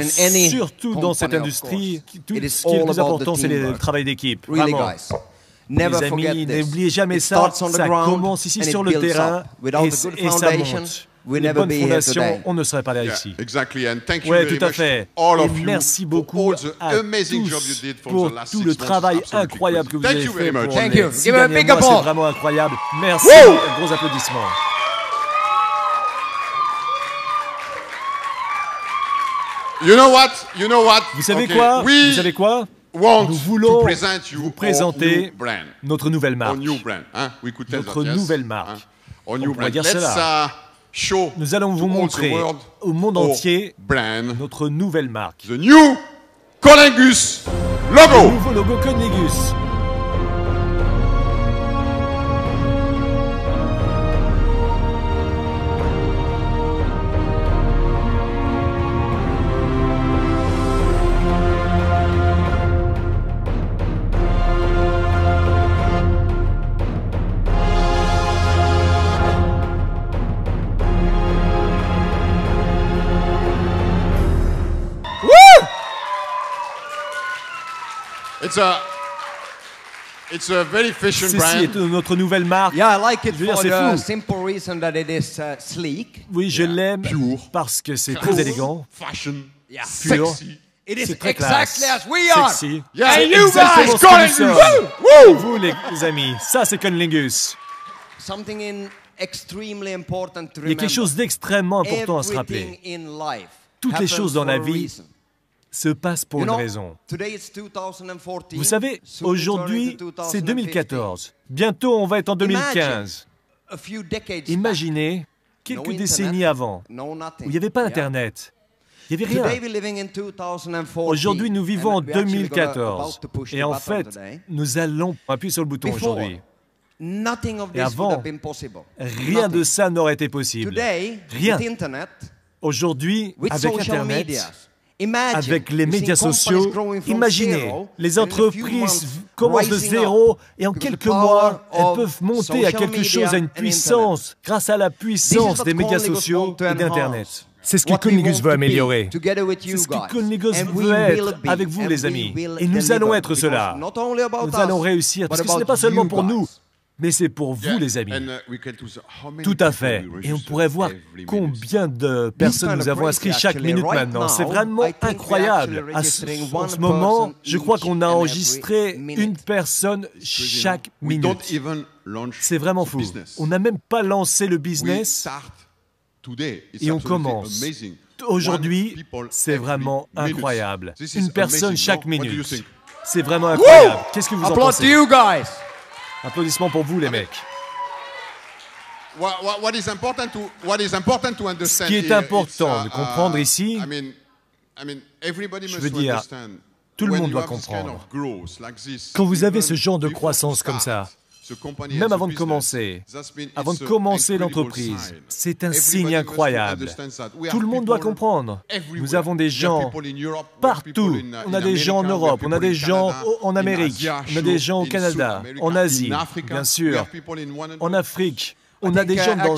surtout dans cette industrie, ce qui est le plus important, c'est le travail d'équipe. Vraiment. Les amis, n'oubliez jamais ça. Ça commence ici sur le terrain et ça monte. Une bonne fondation, on ne serait pas là ici. Oui, tout à fait. Et merci beaucoup à tous pour tout le travail incroyable que vous avez fait pour les 6 derniers mois. C'est vraiment incroyable. Merci. Gros applaudissements. Vous savez quoi? Vous savez quoi? Nous voulons vous présenter notre nouvelle marque. Notre nouvelle marque. On pourrait dire cela. Nous allons vous montrer au monde entier notre nouvelle marque. The new Conlingus logo. Le nouveau logo Conlingus. It's a very efficient brand. Ceci est notre nouvelle marque. Yeah, I like it for the simple reason that it is sleek. Oui, je l'aime parce que c'est très élégant, fashion, pur. sexy. It is très classe, exactly as we are. sexy. Yeah, C'est you exactement guys, ce que nous Conlingus. sommes. Vous, les amis, ça c'est Conlingus. Something extremely important to Il y a quelque chose d'extrêmement important à se rappeler. Toutes les choses dans la vie se passent pour une raison. Vous savez, aujourd'hui, c'est 2014. Bientôt, on va être en 2015. Imaginez quelques décennies avant, où il n'y avait pas Internet. Il n'y avait rien. Aujourd'hui, nous vivons en 2014. Et en fait, nous allons appuyer sur le bouton aujourd'hui. Et avant, rien de ça n'aurait été possible. Rien. Aujourd'hui, avec Internet, avec les médias sociaux, imaginez, les entreprises commencent de zéro et en quelques mois, elles peuvent monter à quelque chose, à une puissance, grâce à la puissance des médias sociaux et d'Internet. C'est ce que Conlingus veut améliorer. C'est ce que Conlingus veut être avec vous, les amis. Et nous allons être cela. Nous allons réussir, parce que ce n'est pas seulement pour nous, mais c'est pour vous, les amis. Tout à fait. Et on pourrait voir combien de personnes nous avons inscrites chaque minute maintenant. C'est vraiment incroyable. En ce moment, je crois qu'on a enregistré une personne chaque minute. C'est vraiment fou. On n'a même pas lancé le business et on commence. Aujourd'hui, c'est vraiment incroyable. Une personne chaque minute. C'est vraiment incroyable. Qu'est-ce que vous en pensez? Applaudissements pour vous, les mecs. Ce qui est important de comprendre ici, je veux dire, Tout le monde doit comprendre. Quand vous avez ce genre de croissance comme ça, même avant de commencer l'entreprise, c'est un signe incroyable. Tout le monde doit comprendre. Nous avons des gens partout. On a des gens en Europe, on a des gens en Amérique, on a des gens au Canada, en Asie, bien sûr, en Afrique. On a des gens dans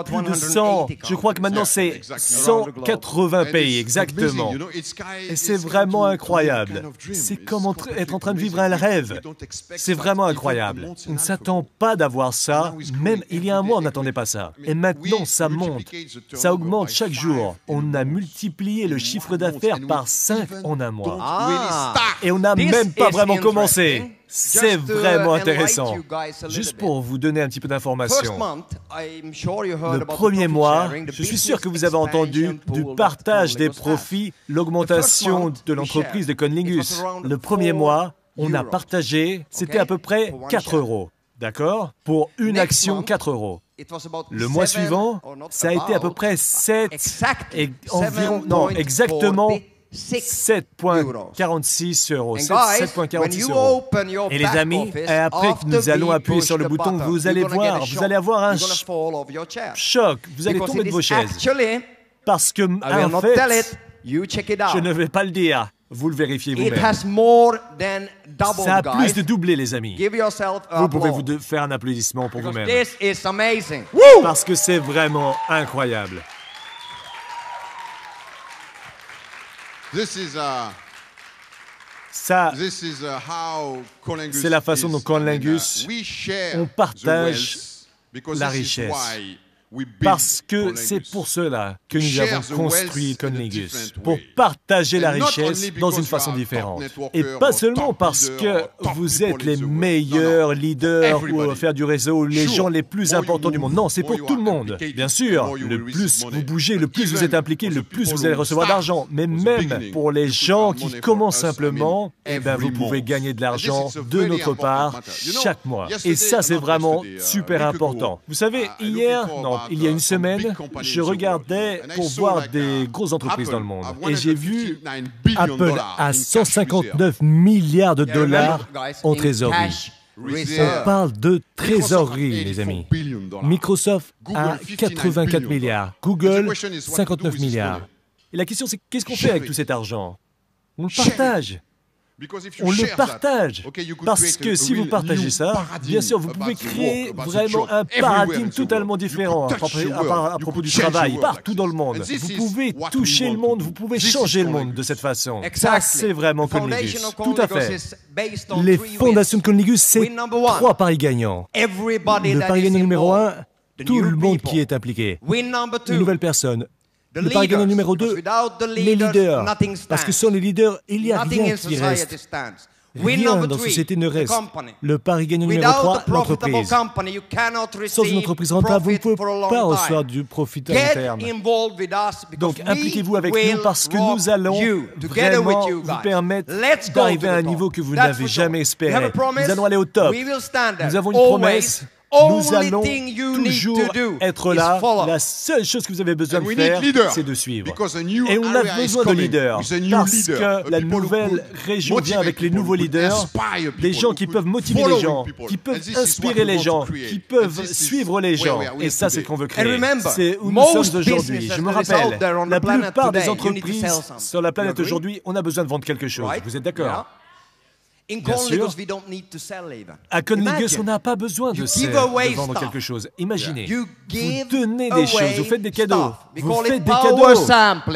plus de 100, je crois que maintenant c'est 180 pays, exactement. Et c'est vraiment incroyable. C'est comme être en train de vivre un rêve. C'est vraiment incroyable. On ne s'attend pas d'avoir ça. Même il y a un mois, on n'attendait pas ça. Et maintenant, ça monte. Ça augmente chaque jour. On a multiplié le chiffre d'affaires par 5 en un mois. Et on n'a même pas vraiment commencé. C'est vraiment intéressant. Juste pour vous donner un petit peu d'informations. Le premier mois, je suis sûr que vous avez entendu du partage des profits, l'augmentation de l'entreprise de Conlingus. Le premier mois, on a partagé, c'était à peu près 4 €. D'accord? Pour une action, 4 €. Le mois suivant, ça a été à peu près 7 et environ, non, exactement 7,46 €. 7,46 €. Et les amis, après que nous allons appuyer sur le bouton, vous allez voir, vous allez avoir un choc. Vous allez tomber de vos chaises. Parce que, en fait, je ne vais pas le dire. Vous le vérifiez vous-même. Ça a plus de doublé, les amis. Vous pouvez vous faire un applaudissement pour vous-même. Parce que c'est vraiment incroyable. Ça, c'est la façon dont Conlingus, on partage la richesse. Parce que c'est pour cela que nous avons construit Conlingus, pour partager la richesse dans une façon différente. Et pas seulement parce que vous êtes les meilleurs leaders ou faire du réseau, les gens les plus importants du monde. Non, c'est pour tout le monde. Bien sûr, le plus vous bougez, le plus vous êtes impliqué, le plus vous allez recevoir d'argent. Mais même pour les gens qui commencent simplement, eh bien, vous pouvez gagner de l'argent de notre part chaque mois. Et ça, c'est vraiment super important. Vous savez, hier, non, il y a une semaine, je regardais pour voir des grosses entreprises dans le monde. Et j'ai vu Apple à 159 milliards de dollars en trésorerie. On parle de trésorerie, les amis. Microsoft a 84 milliards. Google, 59 milliards. Et la question, c'est qu'est-ce qu'on fait avec tout cet argent? On le partage. On le partage, parce que si vous partagez ça, bien sûr, vous pouvez créer vraiment un paradigme totalement différent à propos du travail, partout dans le monde. Vous pouvez toucher le monde, vous pouvez changer le monde de cette façon. Ça, c'est vraiment Conlingus. Tout à fait. Les fondations de Conlingus, c'est 3 paris gagnants. Le pari gagnant numéro 1, tout le monde qui est impliqué. Une nouvelle personne. Le pari gagnant numéro 2, les leaders. Parce que sans les leaders, il n'y a rien qui reste. Rien dans la société ne reste. Le pari gagnant numéro 3, l'entreprise. Sans une entreprise rentable, vous ne pouvez pas recevoir du profit à long terme. Donc, impliquez-vous avec nous parce que nous allons vraiment vous permettre d'arriver à un niveau que vous n'avez jamais espéré. Nous allons aller au top. Nous avons une promesse. Nous allons toujours être là. La seule chose que vous avez besoin de faire, c'est de suivre. Et on a besoin de leaders, parce que la nouvelle région vient avec les nouveaux leaders, des gens qui peuvent motiver les gens, qui peuvent inspirer les gens, qui peuvent suivre les gens. Et ça, c'est ce qu'on veut créer. C'est où nous sommes aujourd'hui. Je me rappelle, la plupart des entreprises sur la planète aujourd'hui, on a besoin de vendre quelque chose. Vous êtes d'accord? Bien sûr. À Conlingus, on n'a pas besoin de vendre quelque chose. Imaginez, vous donnez des choses, vous faites des cadeaux. Vous faites des cadeaux.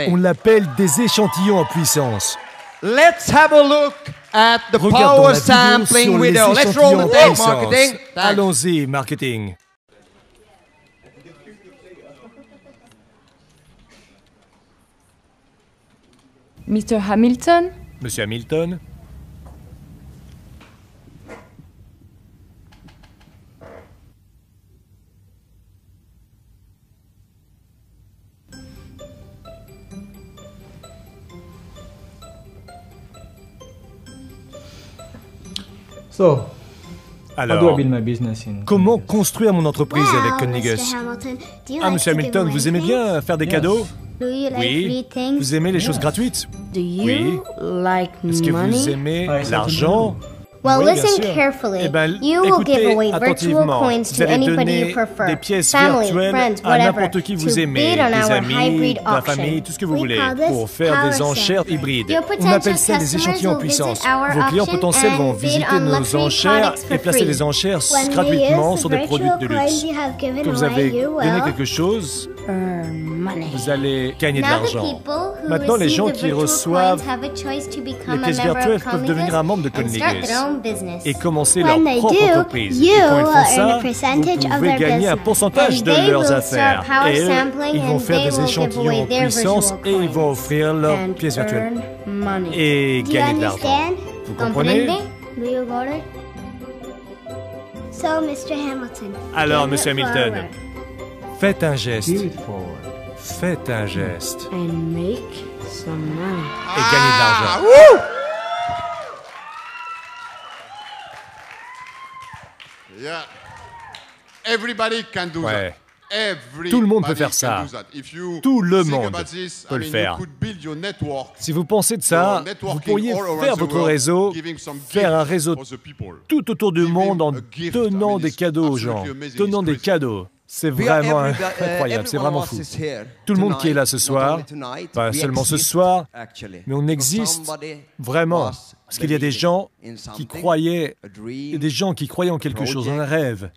On l'appelle des échantillons en puissance. Regardons la vidéo sur les échantillons en puissance. Allons-y, marketing. Mr. Hamilton? Monsieur Hamilton? Alors, comment construire mon entreprise avec Conlingus? Ah, Monsieur Hamilton, vous aimez bien faire des cadeaux? Oui. Vous aimez les choses gratuites? Oui. Est-ce que vous aimez l'argent? Well, oui, listen carefully. Eh ben, you will give away virtual attentivement. coins Vous to allez anybody donner you prefer, des pièces family, virtuelles friends, à whatever, n'importe qui vous to aimez, bid on des our amis, hybrid de la auction. famille, tout ce que vous We voulez, call this pour faire power des enchères sampling. hybrides. Your On appelle ça potential des échantillons en customers will puissance. visit our Vos clients auction potentiels vont and bid visiter on nos luxury enchères products for et placer free. des enchères When we gratuitement use sur the des produits de virtual luxe. coins you have given Quand vous away, avez you donné will quelque chose, earn money. vous allez gagner de Now the l'argent. people who Maintenant, les receive gens the qui virtual reçoivent coins have a choice to become les a pièces member virtuelles of peuvent devenir un membre de and start Conlegus their own business. et commencer When leur they propre do, entreprise. you Et quand ils will font earn ça, a percentage vous of pouvez their gagner un business. pourcentage And de they leurs will affaires. start power Et eux, sampling ils vont and faire they des will give échantillons away en their puissance virtual et ils vont coins offrir leurs and pièces virtuelles. earn money. Et Do you gagner de l'argent. understand? Vous comprenez? Do you got it? So, Mr. Hamilton. Alors, give Monsieur it Hamilton, forward. faites un geste. Faites un geste. And make some money. Et gagnez de l'argent. Yeah. Everybody can do that. Tout le monde peut faire ça. Tout le monde peut le faire. Si vous pensez de ça, vous pourriez faire votre réseau, faire un réseau tout autour du monde en donnant des cadeaux aux gens, donnant des cadeaux. C'est vraiment incroyable, c'est vraiment fou. Tout le monde qui est là ce soir, pas seulement ce soir, mais on existe vraiment. Parce qu'il y a des gens qui croyaient, en quelque chose, en un rêve,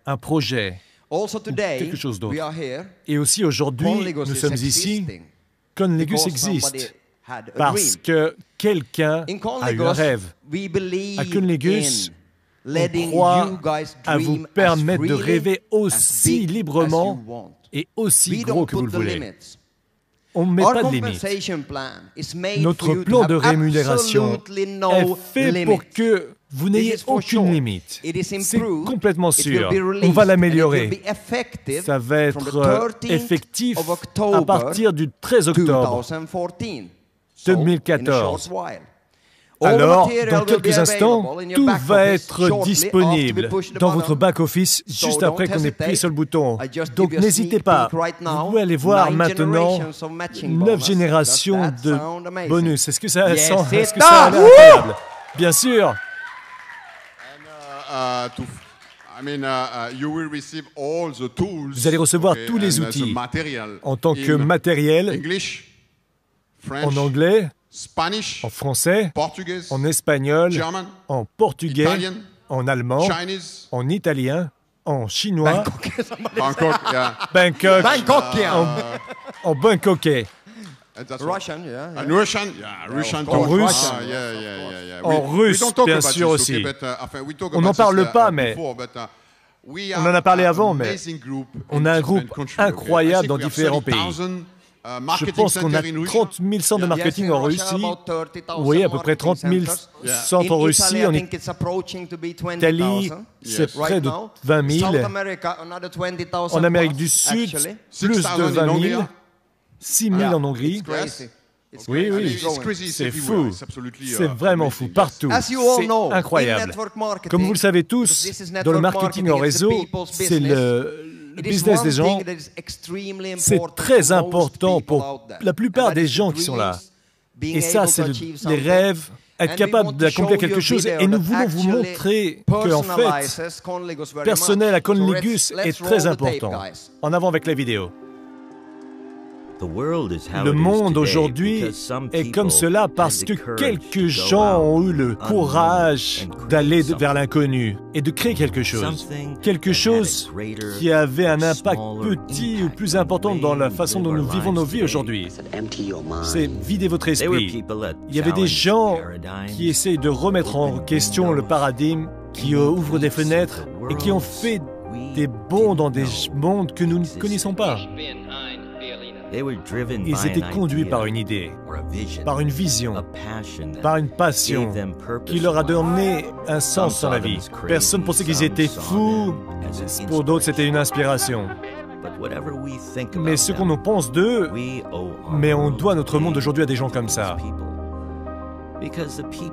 un projet, ou quelque chose d'autre. Et aussi aujourd'hui, nous sommes ici, Conlegus existe, parce que quelqu'un a eu un rêve. À Conlegus, on croit à vous permettre de rêver aussi librement et aussi gros que vous le voulez. On ne met pas de limite. Notre plan de rémunération est fait pour que vous n'ayez aucune limite. C'est complètement sûr. On va l'améliorer. Ça va être effectif à partir du 13 octobre 2014. Alors, dans quelques instants, tout va être disponible dans votre back-office juste après qu'on ait appuyé sur le bouton. Donc n'hésitez pas, vous pouvez aller voir maintenant 9 générations de bonus. Est-ce que ça a l'air incroyable? Bien sûr. Vous allez recevoir tous les outils en tant que matériel, en anglais, en français, en espagnol, en portugais, en allemand, en italien, en chinois, en bangkokais, en russe, bien sûr aussi. On n'en parle pas, mais on en a parlé avant, mais on a un groupe incroyable dans différents pays. Je pense qu'on a 30 000 centres de marketing en Russie. Oui, à peu près 30 000 centres en Russie. En Italie, c'est près de 20 000. En Amérique du Sud, plus de 20 000. 6 000 en Hongrie. Oui, c'est fou. C'est vraiment fou, partout. C'est incroyable. Comme vous le savez tous, dans le marketing en réseau, c'est le business des gens. C'est très important pour la plupart des gens qui sont là. Et ça, c'est les rêves, être capable d'accomplir quelque chose. Et nous voulons vous montrer qu'en fait, personnel à Conlegus est très important. En avant avec la vidéo. Le monde aujourd'hui est comme cela parce que quelques gens ont eu le courage d'aller vers l'inconnu et de créer quelque chose. Quelque chose qui avait un impact petit ou plus important dans la façon dont nous vivons nos vies aujourd'hui. C'est vider votre esprit. Il y avait des gens qui essayent de remettre en question le paradigme, qui ouvrent des fenêtres et qui ont fait des bonds dans des mondes que nous ne connaissons pas. Ils étaient conduits par une idée, par une vision, par une passion qui leur a donné un sens dans la vie. Personne ne pensait qu'ils étaient fous, pour d'autres c'était une inspiration. Mais ce qu'on en pense d'eux, mais on doit notre monde aujourd'hui à des gens comme ça.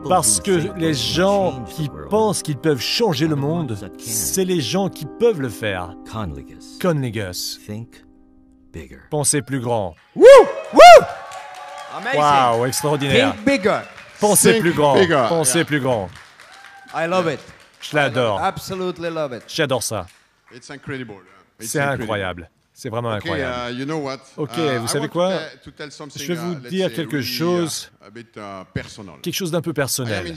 Parce que les gens qui pensent qu'ils peuvent changer le monde, c'est les gens qui peuvent le faire. Conlegus. Pensez plus grand. Woo! Woo! Amazing. Wow, extraordinaire. Think bigger. Pensez plus grand. Pensez plus grand. I love it. Je l'adore. Absolutely love it. J'adore ça. It's incredible. C'est incroyable. C'est vraiment incroyable. You know what? Ok, vous savez quoi? Je vais vous dire quelque chose, quelque chose d'un peu personnel.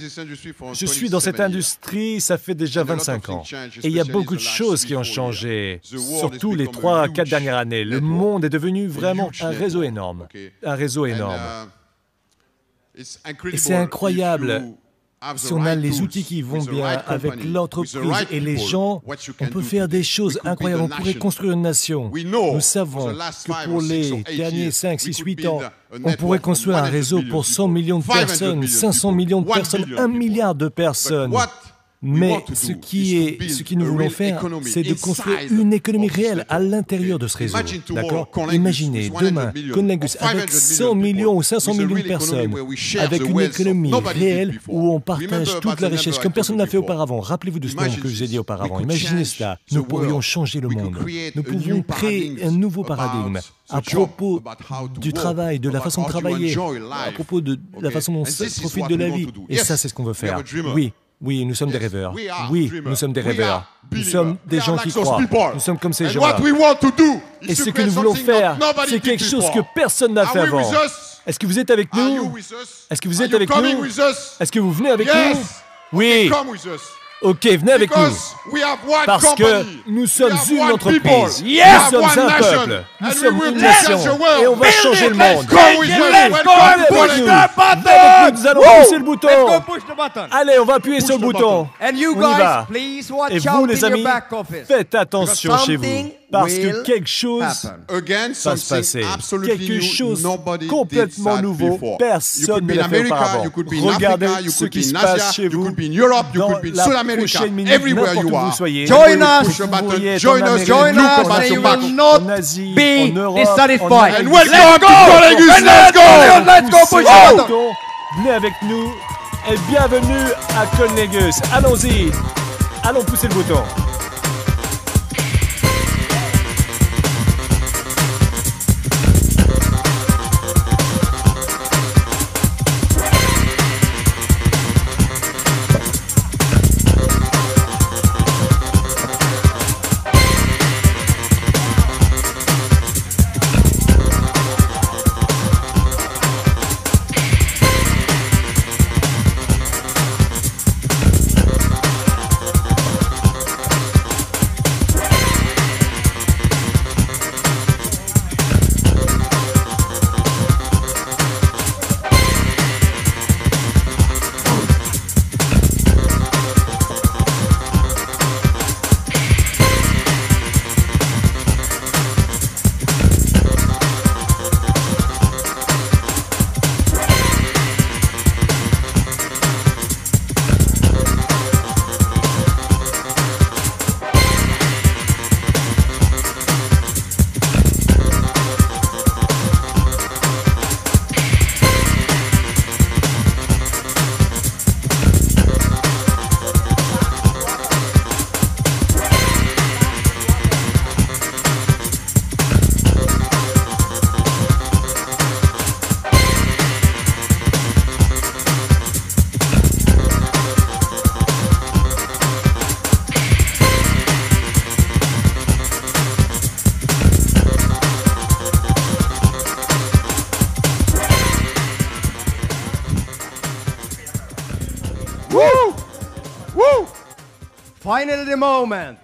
Je suis dans cette industrie, ça fait déjà 25 ans. Et il y a beaucoup de choses qui ont changé, surtout les 3-4 dernières années. Le monde est devenu vraiment un réseau énorme. Un réseau énorme. Et c'est incroyable. Si on a les outils qui vont bien avec l'entreprise et les gens, on peut faire des choses incroyables. On pourrait construire une nation. Nous savons que pour les derniers 5, 6, 8 ans, on pourrait construire un réseau pour 100 millions de personnes, 500 millions de personnes, 1 milliard de personnes. Mais ce que nous voulons faire, c'est de construire une économie réelle à l'intérieur de ce réseau. D'accord? Imaginez demain, Conlingus, avec 100 millions ou 500 millions de personnes, avec une économie réelle où on partage toute la richesse, comme personne n'a fait auparavant. Rappelez-vous de ce que je vous ai dit auparavant. Imaginez cela. Nous pourrions changer le monde. Nous pourrions créer un nouveau paradigme à propos du travail, de la façon de travailler, à propos de la façon dont on profite de la vie. Et ça, c'est ce qu'on veut faire. Oui. Oui, nous sommes des rêveurs. Oui, nous sommes des rêveurs. Nous sommes des gens qui croient. Nous sommes comme ces gens-là. Et ce que nous voulons faire, c'est quelque chose que personne n'a fait avant. Est-ce que vous êtes avec nous? Est-ce que vous êtes avec nous? Est-ce que vous venez avec nous? Oui. Ok, venez avec nous. Parce que nous sommes une entreprise. Nous sommes un peuple. Nous sommes une nation. Et on va changer le monde. Nous allons pousser le bouton. Allez, on va appuyer sur le bouton. On y va. Et vous, les amis, faites attention chez vous. Parce que quelque chose va se passer. Quelque chose complètement nouveau. Personne ne l'a fait auparavant. Regardez ce qui se passe chez vous dans la prochaine minute, n'importe où vous soyez. Join us, join us, and you will not be dissatisfied. And welcome to Conlingus. Let's go, push the button. Venez avec nous et bienvenue à Conlingus. Allons-y. Allons pousser le bouton.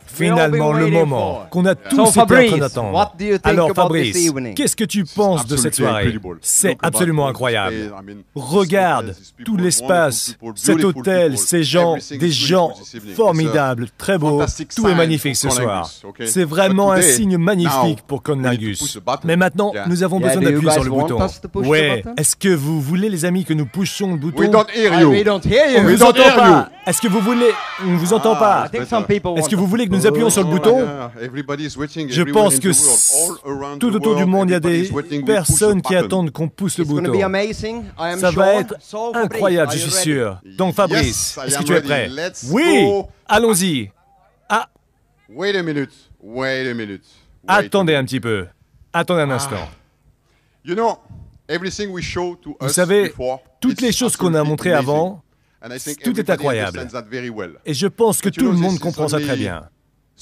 Finalement, le moment qu'on a tous été en train d'attendre. Alors Fabrice, qu'est-ce que tu penses de cette soirée? C'est absolument incroyable. Regarde tout l'espace, cet hôtel, ces gens, des gens formidables, très beaux. Tout est magnifique ce soir. C'est vraiment un signe magnifique pour Conlingus. Mais maintenant, nous avons besoin d'appuyer sur le bouton. Ouais. Est-ce que vous voulez, les amis, que nous pushions le bouton? On ne vous entend pas. Est-ce que vous voulez... On ne vous entend pas. Est-ce que vous voulez que nous appuyions sur le bouton? Je pense que tout autour du monde, il y a des personnes qui attendent qu'on pousse le bouton. Ça va être incroyable, je suis sûr. Donc Fabrice, est-ce que tu es prêt? Oui! Allons-y. Ah! Attendez un petit peu. Attendez un instant. You know, everything we show to Vous us savez, before, toutes les it's choses qu'on a absolutely montrées amazing. avant, And I think tout est everybody incroyable. understands that very well. Et je pense que But you tout le know, monde this is comprend ça très only bien.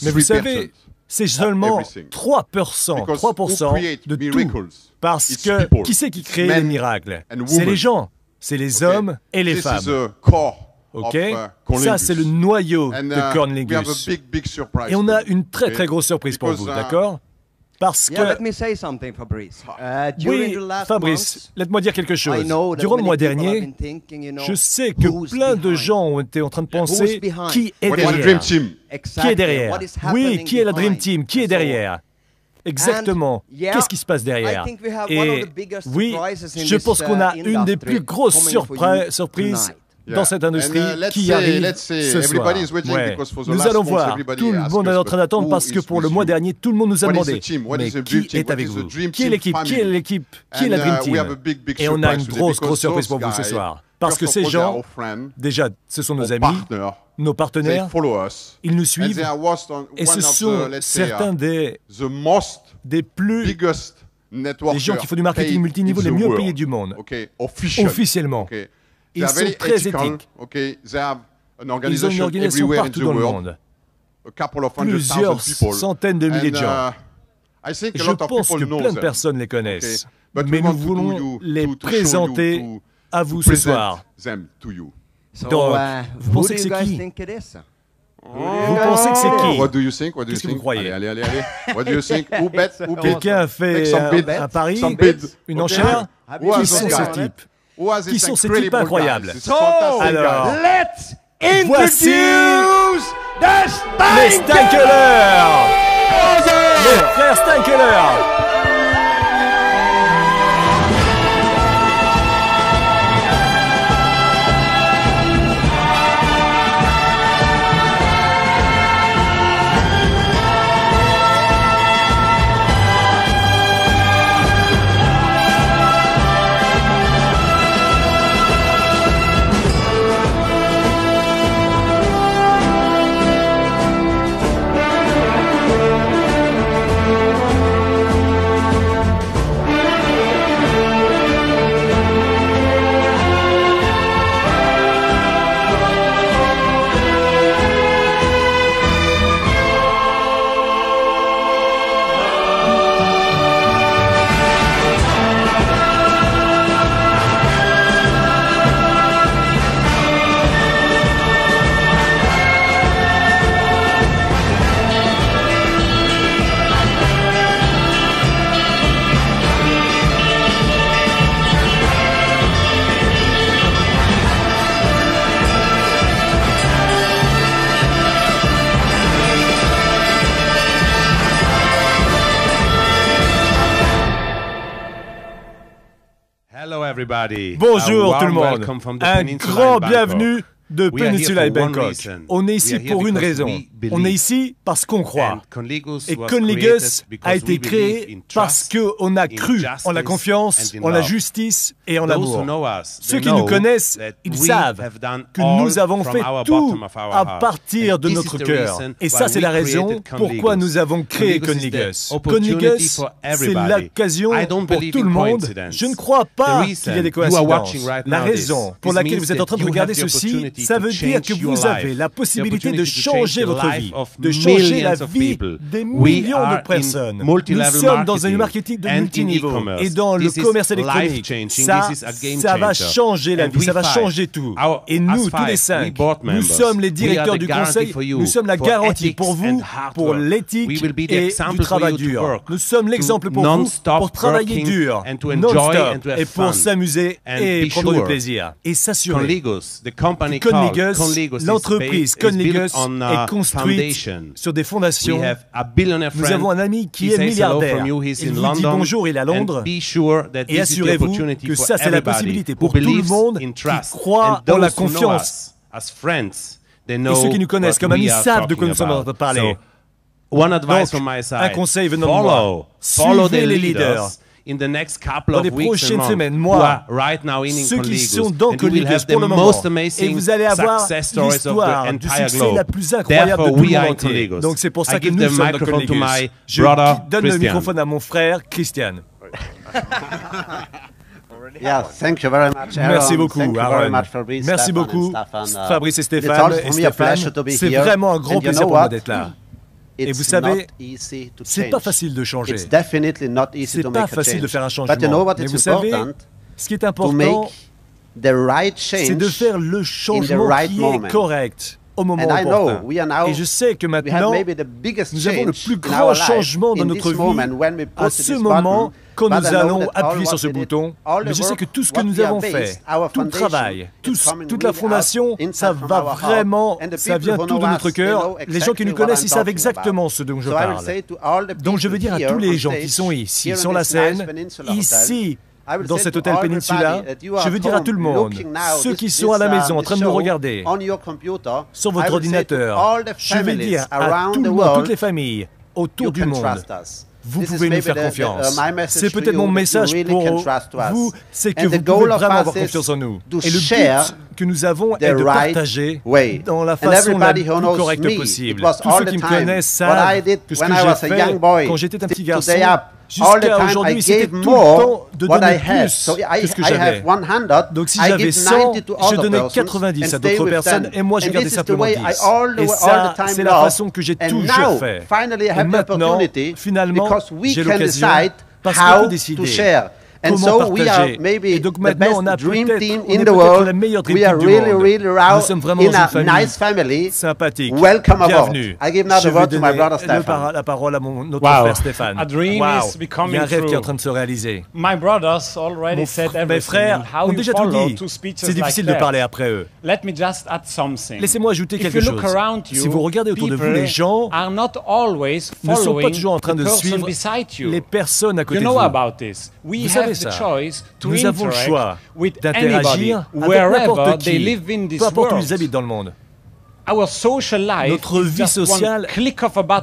Mais vous 3% savez, c'est seulement everything. 3%, Because 3% who create de tout. miracles? Parce It's que people. qui c'est qui It's crée men les miracles? and C'est women. les gens, c'est les hommes et les This femmes. is the core Ok? of, Ça, Cornelius. c'est le noyau And, de we have a Cornelius. big surprise Et on for a you, une très okay? très grosse surprise pour Because, vous, d'accord? Parce Yeah, let que... me say something, Fabrice. During Oui, the last Fabrice, months, laisse-moi dire quelque I chose. know that Durant le many mois people have dernier, been thinking, you know, je sais que who's plein de behind? gens ont été en train de penser Who's behind? qui est What is the derrière. Dream Team? Qui est Exactly. derrière? What is Oui, happening qui est la Dream behind? Team? Qui est And so derrière? Exactement. And, yeah, Qu'est-ce qui se passe I derrière? think we have one of Et the biggest oui, surprises in je this, pense qu'on a une des industry plus grosses coming for you surprises tonight. Yeah. dans cette industrie And, let's qui say- arrive let's say ce soir. everybody is waiting Ouais. because for the Nous last allons months, voir. everybody Tout le asked monde est us, en train d'attendre but parce who que is pour le with mois you? dernier, tout le monde nous a What is demandé the team? What mais is the qui dream team? est What avec is the vous? dream Qui est team l'équipe? Qui est family? l'équipe? Qui est la And, Dream we Team? have a big Et on a une surprise today grosse because surprise those pour vous ce guys, soir. Parce que first ces of all, they are gens, our friends, déjà, ce sont nos our amis, partners, nos they partenaires, follow us, ils nous and suivent, they are et one ce of sont the, let's say, certains des plus biggest des gens qui font du marketing multiniveau les mieux payés du monde. Okay, officiellement. Okay. They Ils are sont very très ethical, éthiques. Okay. They have an Ils ont une organization organisation everywhere in partout the dans le world. monde. A couple of hundred Plusieurs thousand people. centaines de milliers de And, gens. I think a Je lot of pense people que know plein de them. personnes les connaissent. Okay. But Mais we nous want to do voulons you- les to show présenter you, à to vous ce present soir. them to you. So, Donc, vous who pensez do que you c'est guys qui? think it is? Vous pensez que c'est qui? What do you think? What do you Qu'est-ce que vous think? croyez? Allez, allez, allez. What do you think? Who bet? Who bet? Quelqu'un a fait Make some bid. un pari, Some bid. une Okay. enchère? Who has Qui those sont ces guys? types? Who has Qui this sont ces incredible types incroyables? guys? This fantastic Alors, guys. Let's voici introduce the les Stankelers! Les frères Stankelers! Bonjour tout le monde. Un grand bienvenue de Peninsula et Bangkok. On est ici pour une raison. On est ici parce qu'on croit. Et Conligus a été créé parce qu'on a cru en la confiance, en la justice et en l'amour. Ceux qui nous connaissent, ils savent que nous avons fait tout à partir de notre cœur. Et ça, c'est la raison pourquoi nous avons créé Conligus. Conligus, c'est l'occasion pour tout le monde. Je ne crois pas qu'il y ait des coïncidences. La raison pour laquelle vous êtes en train de regarder ceci, ça veut dire que vous avez la possibilité de changer votre vie, de changer la vie des millions de personnes. Nous sommes dans un marketing de multiniveau et dans le commerce électronique. Ça va changer la vie, ça va changer tout. Et nous, tous les 5, nous sommes les directeurs du conseil, nous sommes la garantie pour vous, pour l'éthique et du travail dur. Nous sommes l'exemple pour vous, pour travailler dur, non-stop, et pour s'amuser et prendre du plaisir. Et s'assurer que l'entreprise Conligus est construite sur des fondations. Nous avons un ami qui est milliardaire. Il vous dit bonjour, il est à Londres. Et assurez-vous que ça, c'est la possibilité pour tout le monde qui croit en la confiance. Et ceux qui nous connaissent comme amis savent de quoi nous sommes en train de parler. Donc, un conseil venant de moi. Suivez les leaders. dans les prochaines semaines, mois, ceux qui sont dans Collegus pour le moment, et vous allez avoir l'histoire du succès la plus incroyable de tout le monde entier. Donc c'est pour ça que nous sommes dans Collegus. Je donne le microphone à mon frère, Christian. Merci beaucoup, Aaron. Merci beaucoup, Fabrice et Stéphane. C'est vraiment un grand plaisir pour moi d'être là. Et vous savez, c'est pas facile de changer. C'est pas facile de faire un changement. Mais vous savez, ce qui est important, c'est de faire le changement qui est correct au moment opportun. Et je sais que maintenant, nous avons le plus grand changement dans notre vie à ce moment quand nous allons appuyer sur ce bouton. Mais je sais que tout ce que nous avons fait, tout le travail, toute la fondation, ça va vraiment, ça vient tout de notre cœur. Les gens qui nous connaissent, ils savent exactement ce dont je parle. Donc je veux dire à tous les gens qui sont ici, sur la scène, ici, dans cet hôtel Peninsula, je veux dire à tout le monde, ceux qui sont à la maison en train de nous regarder, sur votre ordinateur, je veux dire à tout le monde, toutes les familles autour du monde, vous pouvez nous faire confiance. C'est peut-être mon message pour vous, c'est que vous pouvez vraiment avoir confiance en nous. Et le but que nous avons est de partager dans la façon la plus correcte possible. Tous ceux qui me connaissent savent que ce que j'ai fait quand j'étais un petit garçon, jusqu'à aujourd'hui, c'était tout le temps de donner plus que ce que j'avais. Donc si j'avais 100, je donnais 90 à d'autres personnes et moi j'ai gardé simplement 10. Et ça, c'est la façon que j'ai toujours fait. Et maintenant, finalement, j'ai l'occasion, parce qu'on peut décider comment partager. Et donc maintenant, on a peut-être la meilleure tribu du monde. Nous sommes vraiment dans une famille sympathique. Bienvenue. Je vais donner la parole à notre frère Stéphane. Il y a un rêve qui est en train de se réaliser. Mes frères ont déjà tout dit. C'est difficile de parler après eux. Laissez-moi ajouter quelque chose. Si vous regardez autour de vous, les gens ne sont pas toujours en train de suivre les personnes à côté de vous. Vous savez ça. Nous avons le choix d'interagir avec n'importe qui, peu importe où ils habitent dans le monde. Notre vie sociale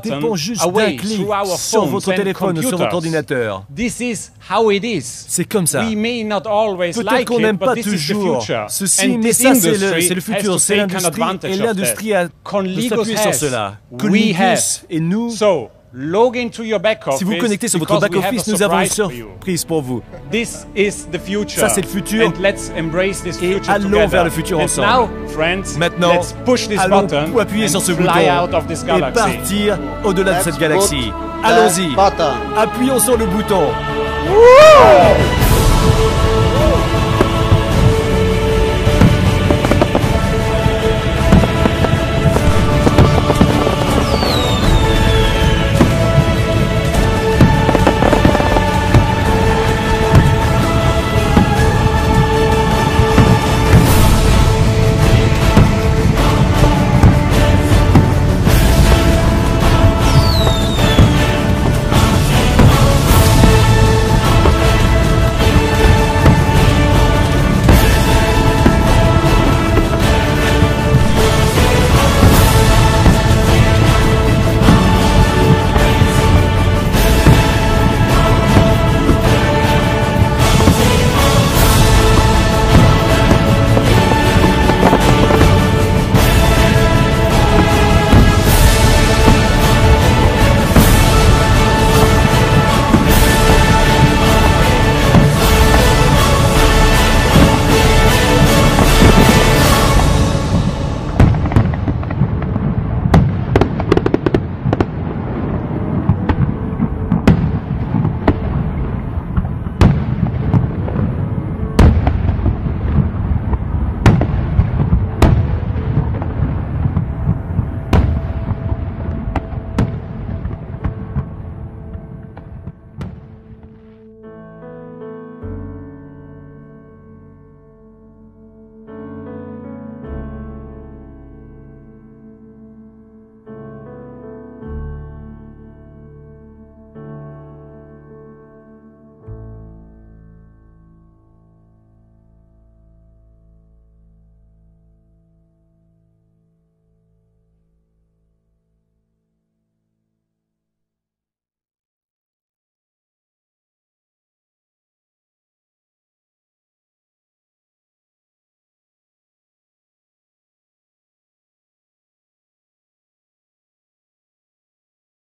dépend juste d'un clic sur votre téléphone ou sur votre ordinateur. C'est comme ça. Peut-être qu'on n'aime pas toujours ceci, mais ça c'est le futur, c'est l'industrie, et l'industrie a s'appuyer sur cela. Collegus et nous, si vous connectez sur votre back-office, nous avons une surprise pour vous. Ça, c'est le futur. Et allons vers le futur ensemble. Maintenant, allons appuyer sur ce bouton et partir au-delà de cette galaxie. Allons-y. Appuyons sur le bouton.